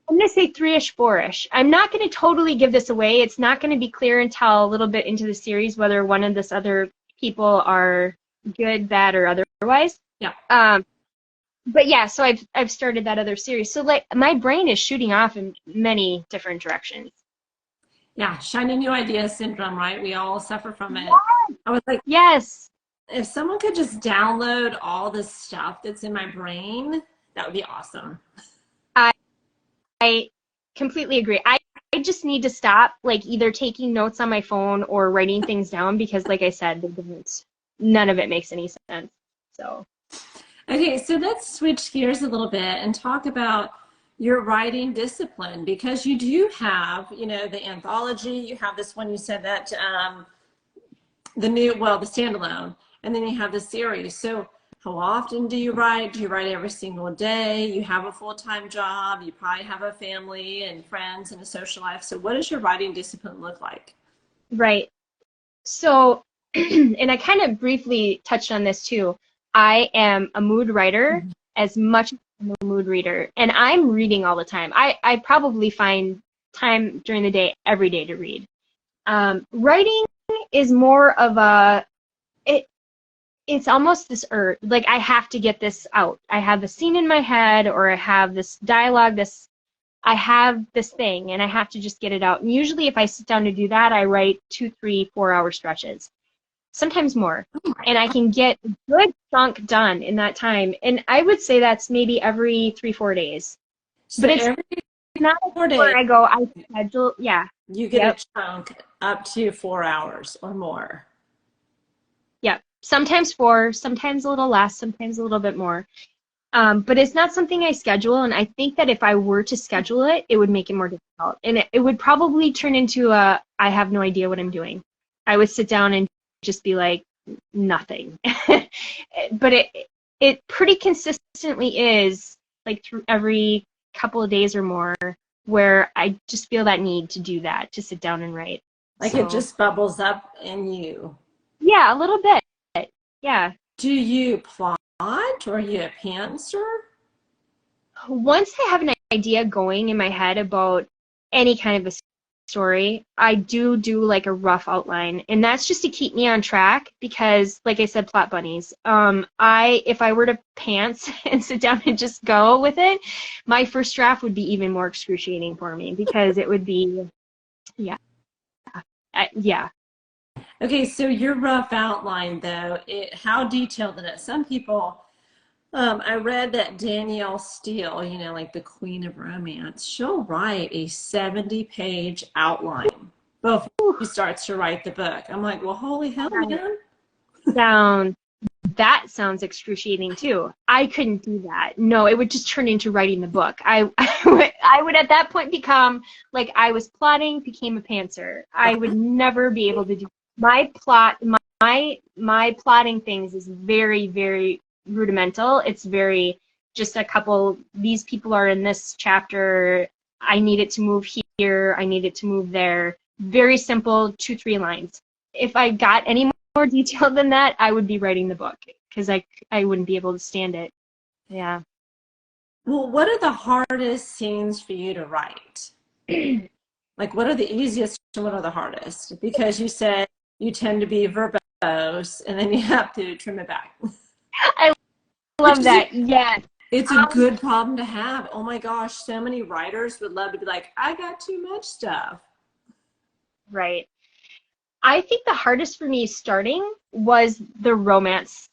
I'm going to say 3-ish, 4-ish. I'm not going to totally give this away. It's not going to be clear until a little bit into the series whether one of this other people are good, bad, or otherwise. Yeah. But yeah, so I've started that other series. So like my brain is shooting off in many different directions. Yeah, shiny new idea syndrome, right? We all suffer from it. Yes. I was like, yes. If someone could just download all the stuff that's in my brain, that would be awesome. I completely agree. I just need to stop, like, either taking notes on my phone or writing things down because, like I said, none of it makes any sense. So. Okay, so let's switch gears a little bit and talk about your writing discipline, because you do have, the anthology. You have this one you said that the standalone, and then you have the series. So how often do you write? Do you write every single day? You have a full-time job. You probably have a family and friends and a social life. So what does your writing discipline look like? Right. So, and I kind of briefly touched on this too. I am a mood writer as much as I'm a mood reader, and I'm reading all the time. I probably find time during the day every day to read. Writing is more of it's almost this urge, like I have to get this out. I have a scene in my head, or I have this dialogue, I have this thing, and I have to just get it out. And usually if I sit down to do that, I write 2, 3, 4-hour stretches, sometimes more. And I can get a good chunk done in that time. And I would say that's maybe every 3-4 days. So but it's not 4 days where I go, I schedule, yeah. You get a chunk up to 4 hours or more. Yep. Sometimes 4, sometimes a little less, sometimes a little bit more. But it's not something I schedule, and I think that if I were to schedule it, it would make it more difficult. And it would probably turn into I have no idea what I'm doing. I would sit down and just be like, nothing. But it pretty consistently is, like, through every couple of days or more, where I just feel that need to do that, to sit down and write. Like it just bubbles up in you. Yeah, a little bit. Yeah. Do you plot, or are you a pantser? Once I have an idea going in my head about any kind of a story, I do like a rough outline, and that's just to keep me on track because, like I said, plot bunnies. If I were to pants and sit down and just go with it, my first draft would be even more excruciating for me because it would be, yeah, yeah. Okay, so your rough outline, though, how detailed it is. Some people, I read that Danielle Steele, you know, like the queen of romance, she'll write a 70-page outline before she starts to write the book. I'm like, well, holy hell, man. Down. That sounds excruciating too. I couldn't do that. No, it would just turn into writing the book. I would at that point become like I was plotting, became a pantser. I would never be able to do my plot. My plotting things is very, very rudimental. It's very just a couple. These people are in this chapter. I need it to move here. I need it to move there. Very simple, 2-3 lines. If I got any more detailed than that, I would be writing the book because I wouldn't be able to stand it. Yeah. Well, what are the hardest scenes for you to write? Like, what are the easiest and what are the hardest? Because you said you tend to be verbose and then you have to trim it back. I love that. Yeah. It's a good problem to have. Oh my gosh, so many writers would love to be like, I got too much stuff. Right. I think the hardest for me starting was the romance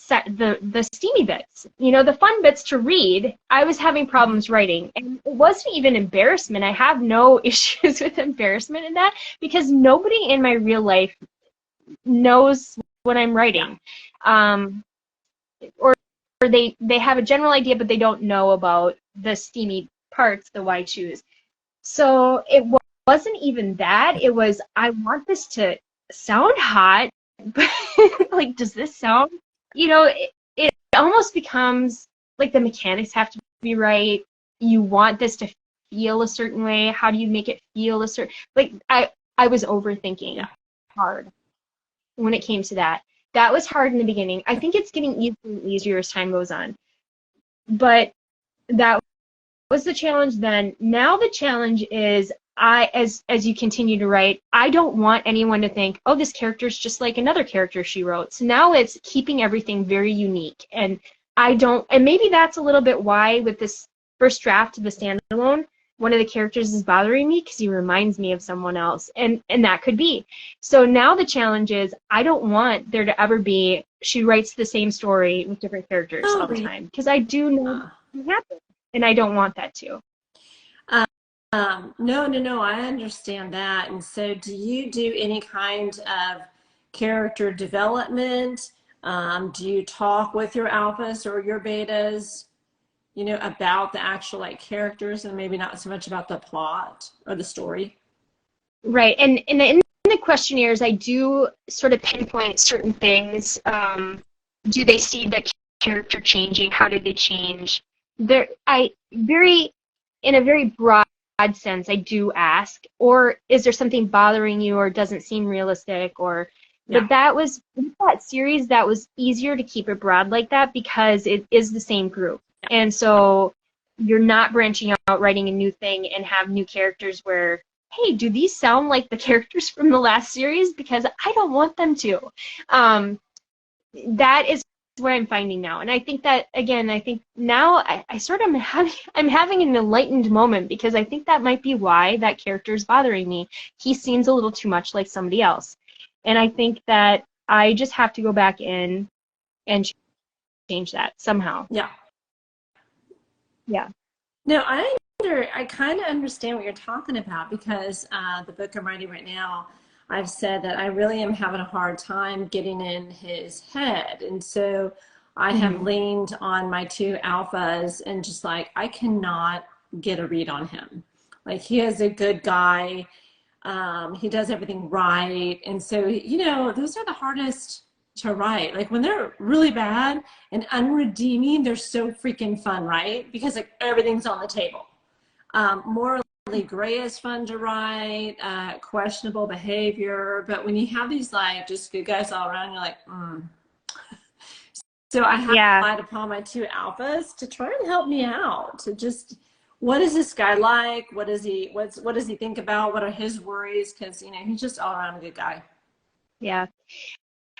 the steamy bits. You know, the fun bits to read, I was having problems writing. And it wasn't even embarrassment. I have no issues with embarrassment in that because nobody in my real life knows what I'm writing. Or they have a general idea, but they don't know about the steamy parts, the why choose. So it wasn't even that. It was, I want this to sound hot, but like, does this sound, you know, it almost becomes like the mechanics have to be right. You want this to feel a certain way. How do you make it feel a certain, like, I was overthinking hard when it came to that. That was hard in the beginning. I think it's getting easier and easier as time goes on. But that was the challenge then. Now the challenge is as you continue to write, I don't want anyone to think, oh, this character's just like another character she wrote. So now it's keeping everything very unique. And and maybe that's a little bit why with this first draft of the standalone, one of the characters is bothering me because he reminds me of someone else. And that could be. So now the challenge is I don't want there to ever be, she writes the same story with different characters all the time. Because I do know what happens. And I don't want that to. No, I understand that. And so do you do any kind of character development? Do you talk with your alphas or your betas, you know, about the actual like characters and maybe not so much about the plot or the story? Right. And in the questionnaires, I do sort of pinpoint certain things. Do they see the character changing? How did they change? In a very broad sense, I do ask, or is there something bothering you or doesn't seem realistic but that was that series that was easier to keep it broad like that because it is the same group. And so you're not branching out, writing a new thing and have new characters where, hey, do these sound like the characters from the last series? Because I don't want them to. That is what I'm finding now. And I think that, again, I think now I sort of I'm having an enlightened moment because I think that might be why that character is bothering me. He seems a little too much like somebody else. And I think that I just have to go back in and change that somehow. Yeah. Yeah. No, I kind of understand what you're talking about because the book I'm writing right now, I've said that I really am having a hard time getting in his head. And so I have leaned on my 2 alphas and just like, I cannot get a read on him. Like, he is a good guy. He does everything right. And so, you know, those are the hardest to write. Like, when they're really bad and unredeeming, they're so freaking fun, right? Because like everything's on the table. Morally gray is fun to write, questionable behavior. But when you have these like just good guys all around, you're like, So I have relied upon my 2 alphas to try and help me out, to just What is this guy like? What does he think about? What are his worries? Because, you know, he's just all around a good guy. Yeah.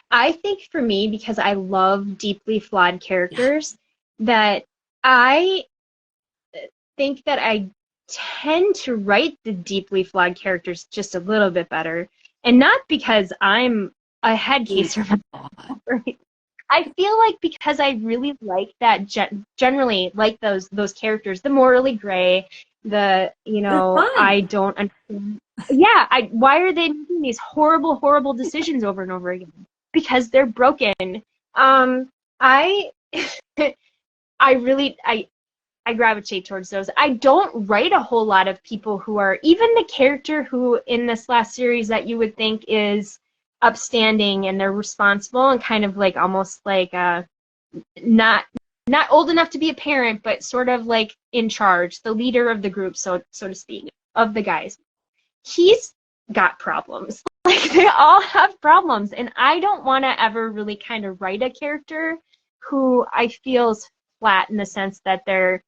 I think for me, because I love deeply flawed characters, that I think that I tend to write the deeply flawed characters just a little bit better. And not because I'm a head case or right? I feel like because I really like that, generally like those characters, the morally gray, the, you know, I don't understand. Yeah, why are they making these horrible, horrible decisions over and over again? Because they're broken. I I gravitate towards those. I don't write a whole lot of people who are, even the character who in this last series that you would think is upstanding and they're responsible and kind of like almost like not old enough to be a parent, but sort of like in charge, the leader of the group, so to speak, of the guys. He's got problems. Like, they all have problems, and I don't want to ever really kind of write a character who I feel's flat in the sense that they're,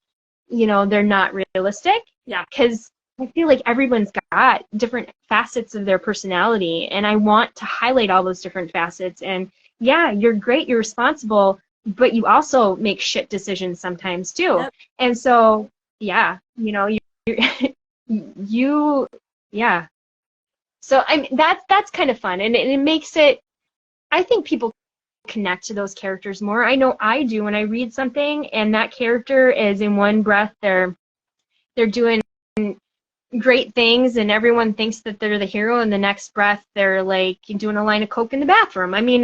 you know, they're not realistic. Yeah. Because I feel like everyone's got different facets of their personality, and I want to highlight all those different facets. And yeah, you're great, you're responsible, but you also make shit decisions sometimes too. Yep. And so, yeah, you know, yeah. So I mean, that's kind of fun, and it makes it. I think people connect to those characters more. I know I do when I read something, and that character is in one breath they're doing great things, and everyone thinks that they're the hero, and the next breath they're like doing a line of coke in the bathroom. I mean,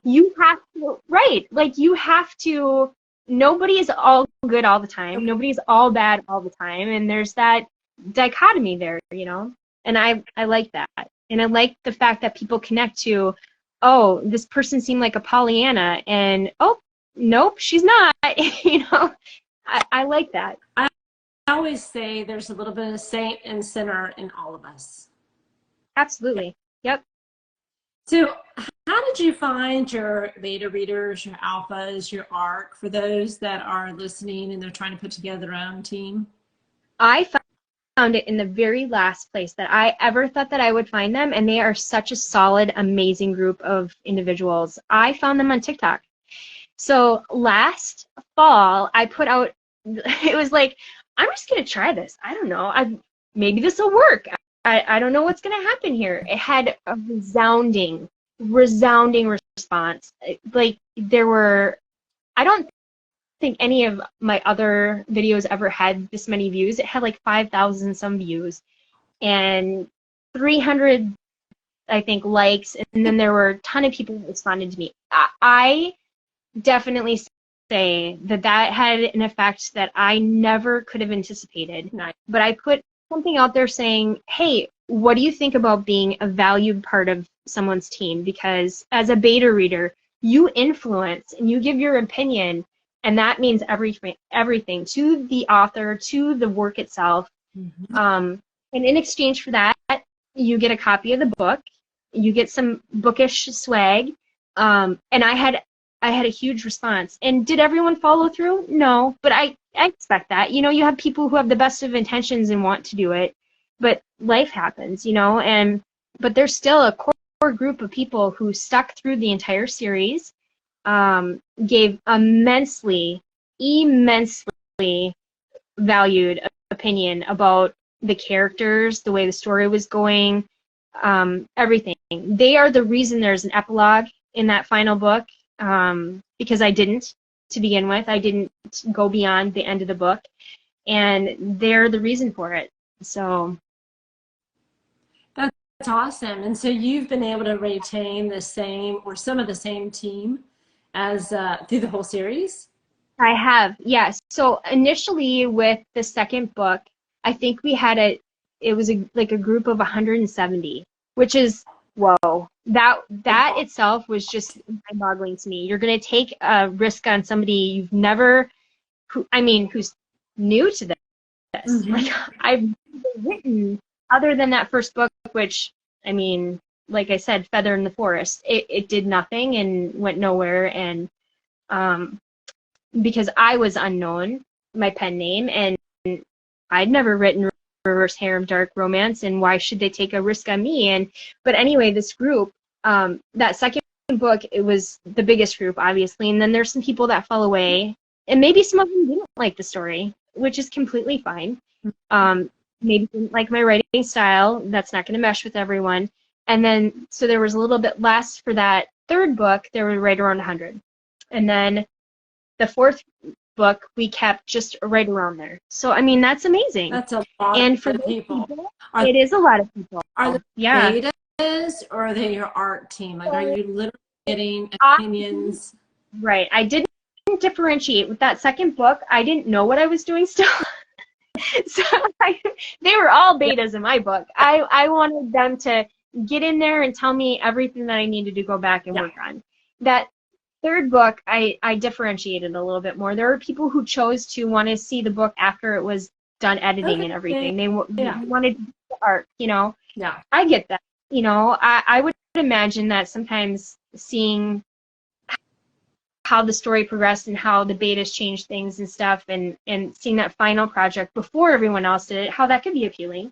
you have to, right? Like, you have to. Nobody is all good all the time. Nobody's all bad all the time, and there's that dichotomy there, you know. And I like that. And I like the fact that people connect to, oh, this person seemed like a Pollyanna, and oh, nope, she's not. You know, I like that. I always say there's a little bit of saint and sinner in all of us. Absolutely. Yep. So how did you find your beta readers, your alphas, your ARC, for those that are listening and they're trying to put together their own team? I found it in the very last place that I ever thought that I would find them, and they are such a solid, amazing group of individuals. I found them on TikTok. So last fall, I put out, it was like, I'm just going to try this. I don't know. Maybe this will work. I don't know what's going to happen here. It had a resounding response. Like, there were, I don't think any of my other videos ever had this many views. It had like 5,000 some views and 300, I think, likes, and then there were a ton of people that responded to me. I definitely say that had an effect that I never could have anticipated. But I put something out there saying, hey, what do you think about being a valued part of someone's team? Because as a beta reader, you influence and you give your opinion, and that means everything to the author, to the work itself. Mm-hmm. And in exchange for that, you get a copy of the book, you get some bookish swag, and I had a huge response. And did everyone follow through? No, but I expect that. You know, you have people who have the best of intentions and want to do it, but life happens, you know, but there's still a core group of people who stuck through the entire series, gave immensely valued opinion about the characters, the way the story was going, everything. They are the reason there's an epilogue in that final book, because I didn't, to begin with. I didn't go beyond the end of the book, and they're the reason for it. So that's awesome. And so you've been able to retain the same, or some of the same team as through the whole series? I have, yes. So initially with the second book, I think we had it was like a group of 170, which is, whoa. That itself was just mind-boggling to me. You're going to take a risk on somebody you've never, who's new to this. Mm-hmm. Like, I've written, other than that first book, which, I mean, like I said, Feather in the Forest, it did nothing and went nowhere, and because I was unknown, my pen name, and I'd never written reverse harem dark romance, and why should they take a risk on me? But anyway, this group, that second book, it was the biggest group, obviously, and then there's some people that fell away, and maybe some of them didn't like the story, which is completely fine. Maybe didn't like my writing style. That's not going to mesh with everyone. And then, so there was a little bit less for that third book. There were right around 100. And then the fourth book, we kept just right around there. So, I mean, that's amazing. That's a lot and for of people. It is a lot of people. Are the betas, or are they your art team? Like, are you literally getting opinions? Right. I didn't differentiate. With that second book, I didn't know what I was doing still. So they were all betas in my book. I wanted them to get in there and tell me everything that I needed to go back and work on. That third book, I differentiated a little bit more. There were people who chose to want to see the book after it was done editing and everything. They wanted the art, you know. Yeah. I get that. You know, I would imagine that sometimes seeing how the story progressed and how the betas changed things and stuff, and seeing that final project before everyone else did it, how that could be appealing.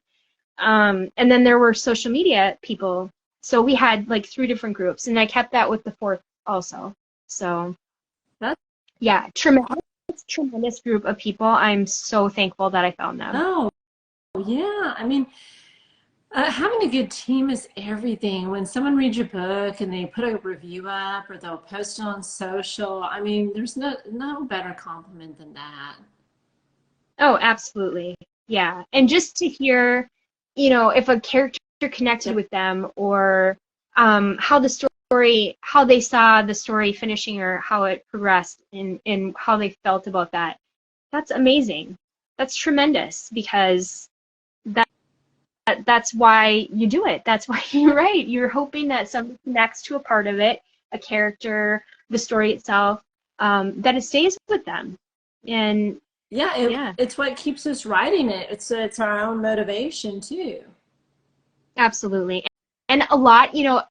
And then there were social media people. So we had like 3 different groups, and I kept that with the fourth also. So yeah, tremendous group of people. I'm so thankful that I found them. Oh, yeah. I mean, having a good team is everything. When someone reads your book and they put a review up, or they'll post it on social, I mean, there's no better compliment than that. Oh, absolutely. Yeah. And just to hear, you know, if a character connected with them, or how they saw the story finishing, or how it progressed, and how they felt about that. That's amazing. That's tremendous, because that's why you do it. That's why you write. You're hoping that somebody connects to a part of it, a character, the story itself, that it stays with them. And it's what keeps us writing it. It's our own motivation too. Absolutely. And a lot, you know,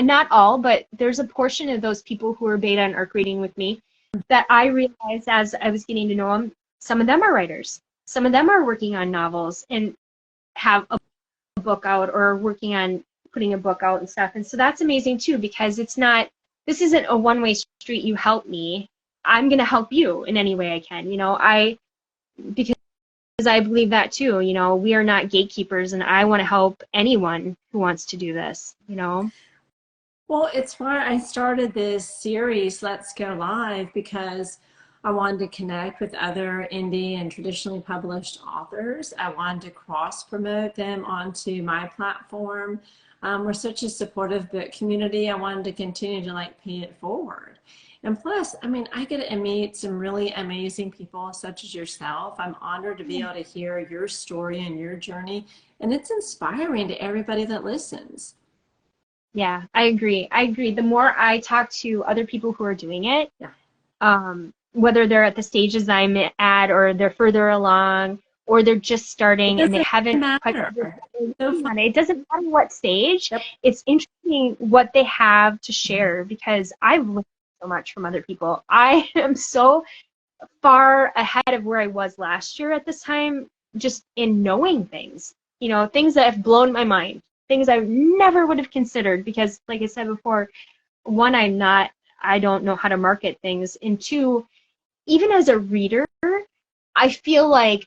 not all, but there's a portion of those people who are beta and ARC reading with me that I realized as I was getting to know them, some of them are writers. Some of them are working on novels and have a book out, or working on putting a book out and stuff. And so that's amazing too, because this isn't a one-way street. You help me, I'm going to help you in any way I can, you know, because I believe that too, you know, we are not gatekeepers, and I want to help anyone who wants to do this, you know. Well, it's why I started this series, Let's Go Live, because I wanted to connect with other indie and traditionally published authors. I wanted to cross-promote them onto my platform. We're such a supportive book community. I wanted to continue to like pay it forward. And plus, I mean, I get to meet some really amazing people such as yourself. I'm honored to be able to hear your story and your journey. And it's inspiring to everybody that listens. Yeah, I agree. The more I talk to other people who are doing it, whether they're at the stages I'm at, or they're further along, or they're just starting and they haven't it doesn't matter what stage. It's interesting what they have to share, because I've learned so much from other people. I am so far ahead of where I was last year at this time, just in knowing things, you know, things that have blown my mind, things I never would have considered, because like I said before, one, I don't know how to market things, and two, even as a reader, I feel like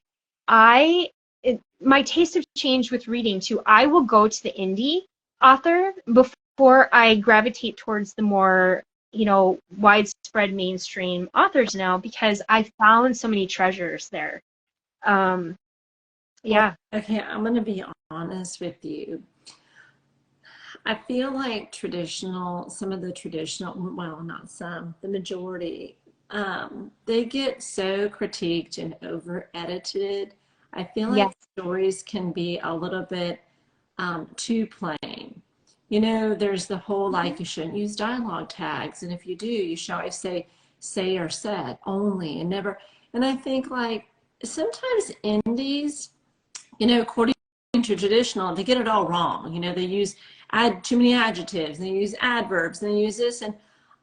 my tastes have changed with reading too. I will go to the indie author before I gravitate towards the more, you know, widespread mainstream authors now, because I found so many treasures there. Yeah. Okay, I'm going to be honest with you. I feel like the majority, they get so critiqued and over edited. I feel like stories can be a little bit too plain. You know, there's the whole like, you shouldn't use dialogue tags, and if you do, you should always say or said only, and never. And I think like sometimes indies, you know, according to traditional, they get it all wrong. You know, they use too many adjectives, they use adverbs, and they use this, and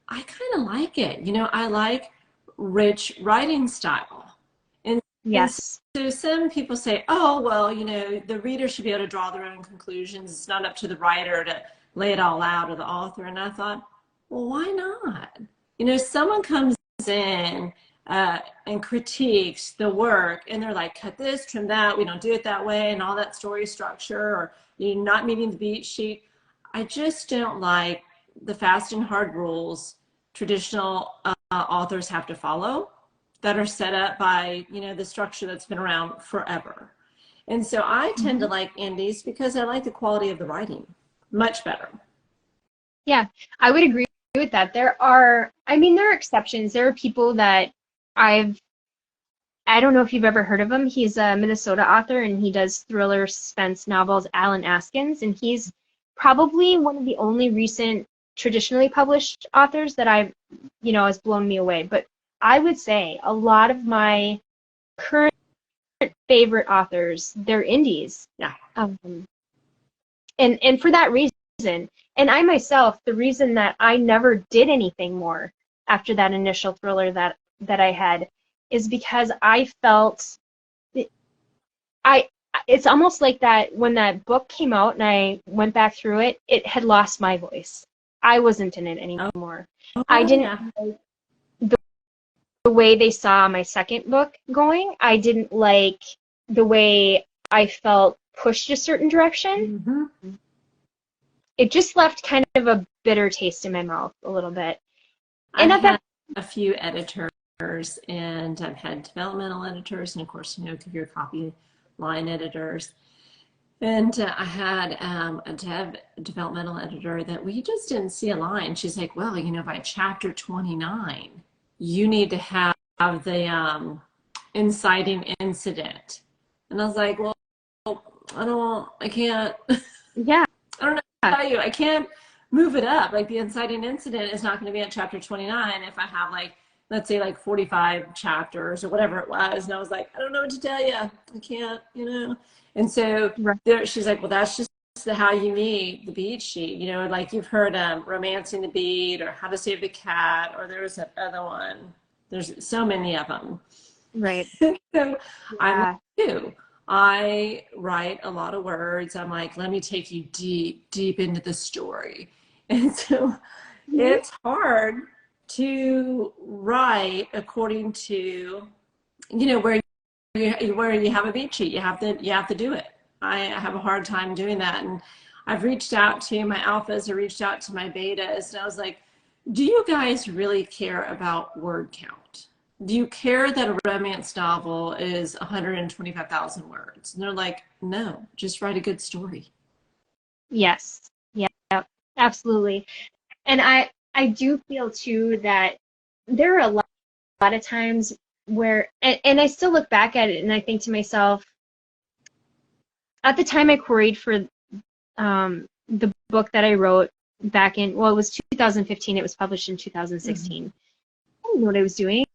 I kind of like it. You know, I like rich writing style. And Yes. So some people say, oh, well, you know, the reader should be able to draw their own conclusions. It's not up to the writer to lay it all out, or the author. And I thought, well, why not? You know, someone comes in and critiques the work, and they're like, cut this, trim that, we don't do it that way, and all that story structure, or you're not meeting the beat sheet. I just don't like the fast and hard rules traditional authors have to follow, that are set up by, you know, the structure that's been around forever. And so I tend to like indies because I like the quality of the writing much better. Yeah, I would agree with that. There are exceptions. There are people that I don't know if you've ever heard of him. He's a Minnesota author, and he does thriller suspense novels, Alan Askins, and he's probably one of the only recent traditionally published authors that has blown me away. But I would say a lot of my current favorite authors, they're indies. Yeah. And for that reason, and I myself, the reason that I never did anything more after that initial thriller that I had is because I felt it's almost like that when that book came out and I went back through it, it had lost my voice. I wasn't in it anymore. I didn't like the way they saw my second book going. I didn't like the way I felt pushed a certain direction. It just left kind of a bitter taste in my mouth a little bit. And I've had a few editors, and I've had developmental editors, and of course, you know, your copy line editors. And I had a developmental editor that we just didn't see a line. She's like, well, you know, by chapter 29, you need to have the inciting incident. And I was like, well, I can't. Yeah. I don't know what to tell you. I can't move it up. Like, the inciting incident is not going to be at chapter 29 if I have, like, let's say, like 45 chapters or whatever it was. And I was like, I don't know what to tell you. I can't, you know. And so she's like, well, that's just how you need the beat sheet. You know, like you've heard Romancing the Beat, or How to Save the Cat, or there was that other one. There's so many of them. Right. So I'm like you. I write a lot of words. I'm like, let me take you deep, deep into the story. And so it's hard to write according to, you know, where you have a beat sheet. You have to do it. I have a hard time doing that. And I've reached out to my alphas, I reached out to my betas, and I was like, do you guys really care about word count? Do you care that a romance novel is 125,000 words? And they're like, no, just write a good story. Yes. Yeah, absolutely. And I do feel too that there are a lot of times where, and I still look back at it and I think to myself, at the time I queried for the book that I wrote back in, well, it was 2015, it was published in 2016. I didn't know what I was doing.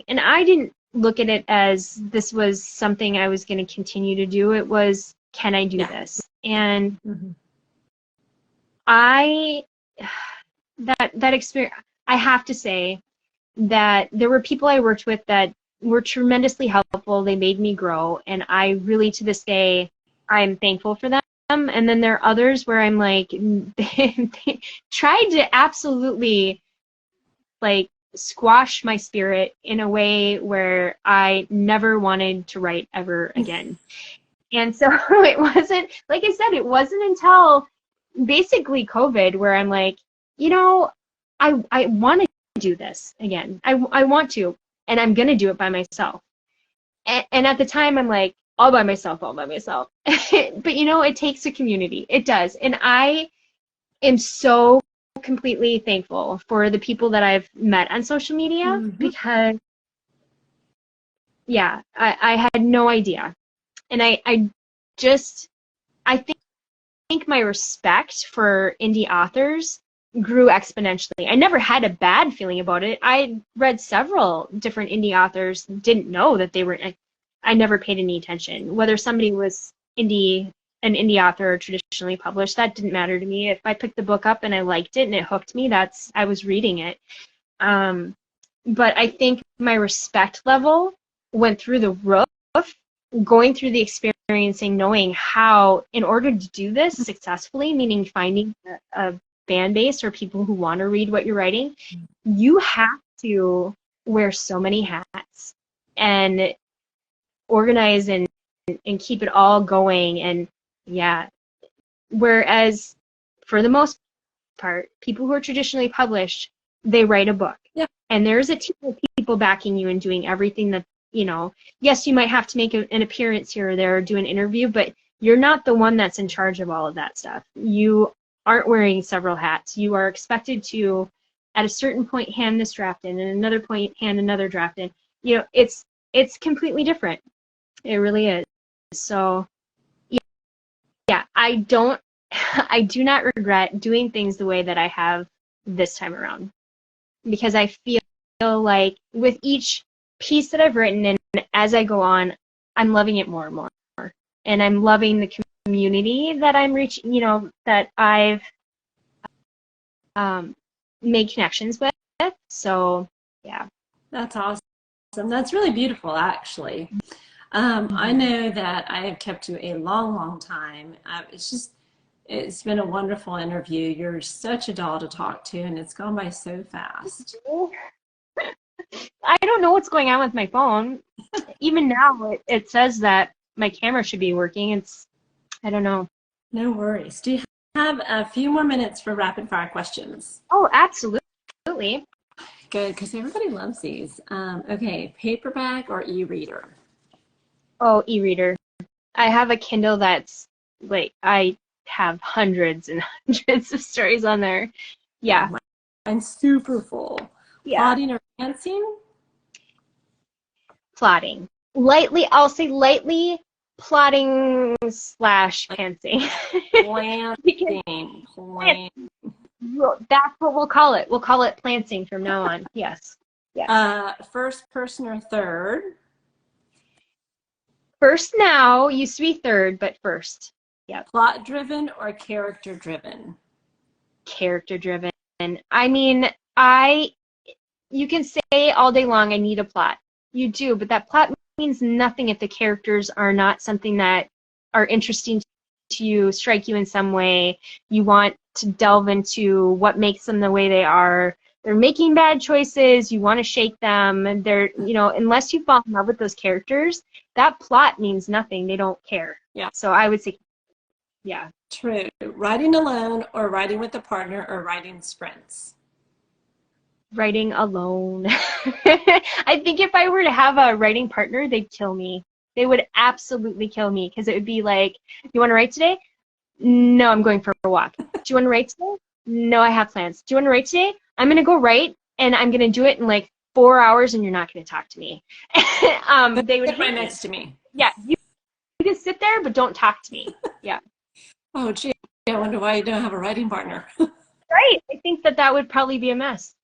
And I didn't look at it as this was something I was going to continue to do. It was, can I do this? And that experience, I have to say that there were people I worked with that were tremendously helpful. They made me grow. And I really, to this day, I'm thankful for them. And then there are others where I'm like, they tried to absolutely like squash my spirit in a way where I never wanted to write ever again. And so it wasn't, like I said, it wasn't until basically COVID where I'm like, you know, I want to do this again. I want to, and I'm going to do it by myself. And at the time I'm like, all by myself. But you know, it takes a community. It does. And I am so completely thankful for the people that I've met on social media because, yeah, I had no idea. And I think my respect for indie authors grew exponentially. I never had a bad feeling about it. I read several different indie authors, didn't know that they were, I never paid any attention. Whether somebody was an indie author or traditionally published, that didn't matter to me. If I picked the book up and I liked it and it hooked me, I was reading it. But I think my respect level went through the roof going through the experiencing, knowing how, in order to do this successfully, meaning finding a fan base or people who want to read what you're writing, you have to wear so many hats and organize and keep it all going. And yeah, whereas for the most part, people who are traditionally published, they write a book. Yeah. And there's a team of people backing you and doing everything that, you know, yes, you might have to make an appearance here or there or do an interview, but you're not the one that's in charge of all of that stuff. You aren't wearing several hats. You are expected to, at a certain point, hand this draft in, and another point, hand another draft in. You know, it's completely different. It really is. So, yeah, I do not regret doing things the way that I have this time around, because I feel like with each piece that I've written and as I go on, I'm loving it more and more. And I'm loving the community that I'm reaching, you know, that I've made connections with. So, yeah. That's awesome. That's really beautiful, actually. I know that I have kept you a long, long time. It's been a wonderful interview. You're such a doll to talk to, and it's gone by so fast. I don't know what's going on with my phone. Even now, it says that my camera should be working. I don't know. No worries. Do you have a few more minutes for rapid fire questions? Oh, absolutely. Good, because everybody loves these. Okay, paperback or e-reader? Oh, e-reader. I have a Kindle that's, like, I have hundreds and hundreds of stories on there. Yeah. Mine's super full. Yeah. Plotting or pantsing? Plotting. I'll say lightly plotting / pantsing. Planting. That's what we'll call it. We'll call it planting from now on. Yes. First person or third? First now. Used to be third, but first. Yeah. Plot driven or character driven? Character driven. I mean, you can say all day long, I need a plot. You do, but that plot means nothing if the characters are not something that are interesting to you, strike you in some way. You want to delve into what makes them the way they are. They're making bad choices. You want to shake them. And they're, you know, unless you fall in love with those characters, that plot means nothing. They don't care. Yeah. So I would say, yeah. True. Writing alone or writing with a partner or writing sprints? Writing alone. I think if I were to have a writing partner, they'd kill me. They would absolutely kill me, because it would be like, you want to write today? No, I'm going for a walk. Do you want to write today? No, I have plans. Do you want to write today? I'm going to go write, and I'm going to do it in like 4 hours, and you're not going to talk to me. They would sit right next to me. Yeah, you can sit there, but don't talk to me. Yeah. Oh, gee, I wonder why you don't have a writing partner. Right. I think that would probably be a mess.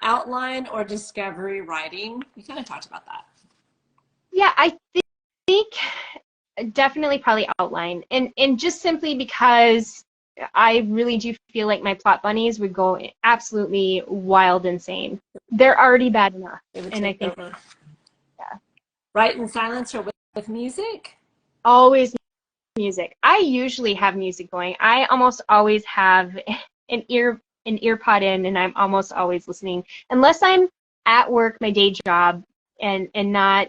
Outline or discovery writing? We kind of talked about that. Yeah, I think definitely probably outline, and just simply because I really do feel like my plot bunnies would go absolutely wild insane. They're already bad enough, and I think over. Yeah. Write in silence or with music? Always music. I usually have music going. I almost always have an earpod in, and I'm almost always listening, unless I'm at work, my day job, and not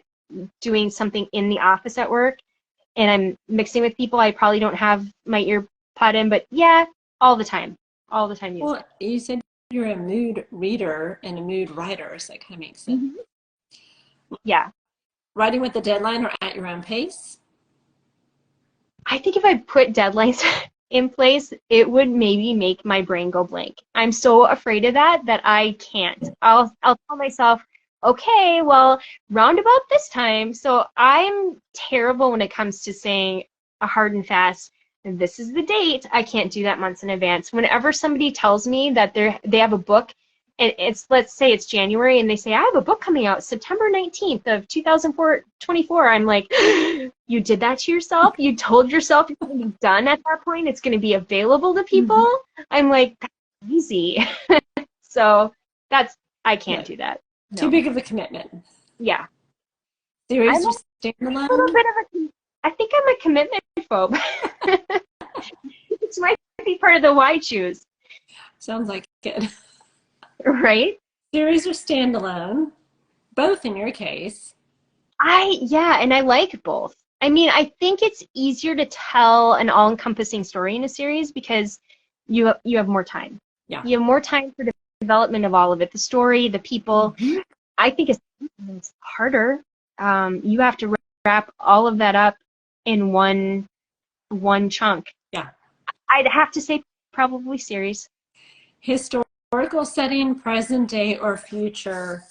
doing something in the office at work, and I'm mixing with people. I probably don't have my earpod in, but yeah, all the time music. Well, you said you're a mood reader and a mood writer, so that kind of makes sense. Mm-hmm. Yeah. Writing with the deadline or at your own pace? I think if I put deadlines in place, it would maybe make my brain go blank. I'm so afraid of that I can't. I'll tell myself, okay, well, round about this time. So I'm terrible when it comes to saying a hard and fast, this is the date. I can't do that months in advance. Whenever somebody tells me that they have a book, and let's say it's January, and they say, I have a book coming out September 19th of 2024, I'm like, you did that to yourself? You told yourself it's going to be done at that point? It's going to be available to people? Mm-hmm. I'm like, that's easy. So I can't do that. No. Too big of a commitment. Yeah. Series I'm or a standalone? little bit of I think I'm a commitment phobe. This might be part of the why choose. Sounds like it. Right? Series or standalone? Both in your case. Yeah, and I like both. I mean, I think it's easier to tell an all-encompassing story in a series because you have more time. Yeah. You have more time for the development of all of it, the story, the people. Mm-hmm. I think it's harder. You have to wrap all of that up in one chunk. Yeah. I'd have to say probably series. Historical setting, present day, or future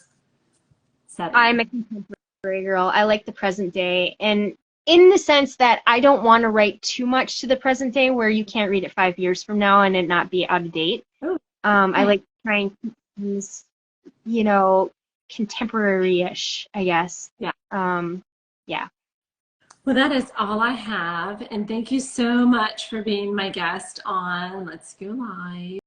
setting? I'm a contemporary girl. I like the present day, and in the sense that I don't want to write too much to the present day where you can't read it 5 years from now and it not be out of date. Oh, I like trying to keep things, contemporary-ish, I guess. yeah. Yeah. Well, that is all I have. And thank you so much for being my guest on Let's Go Live.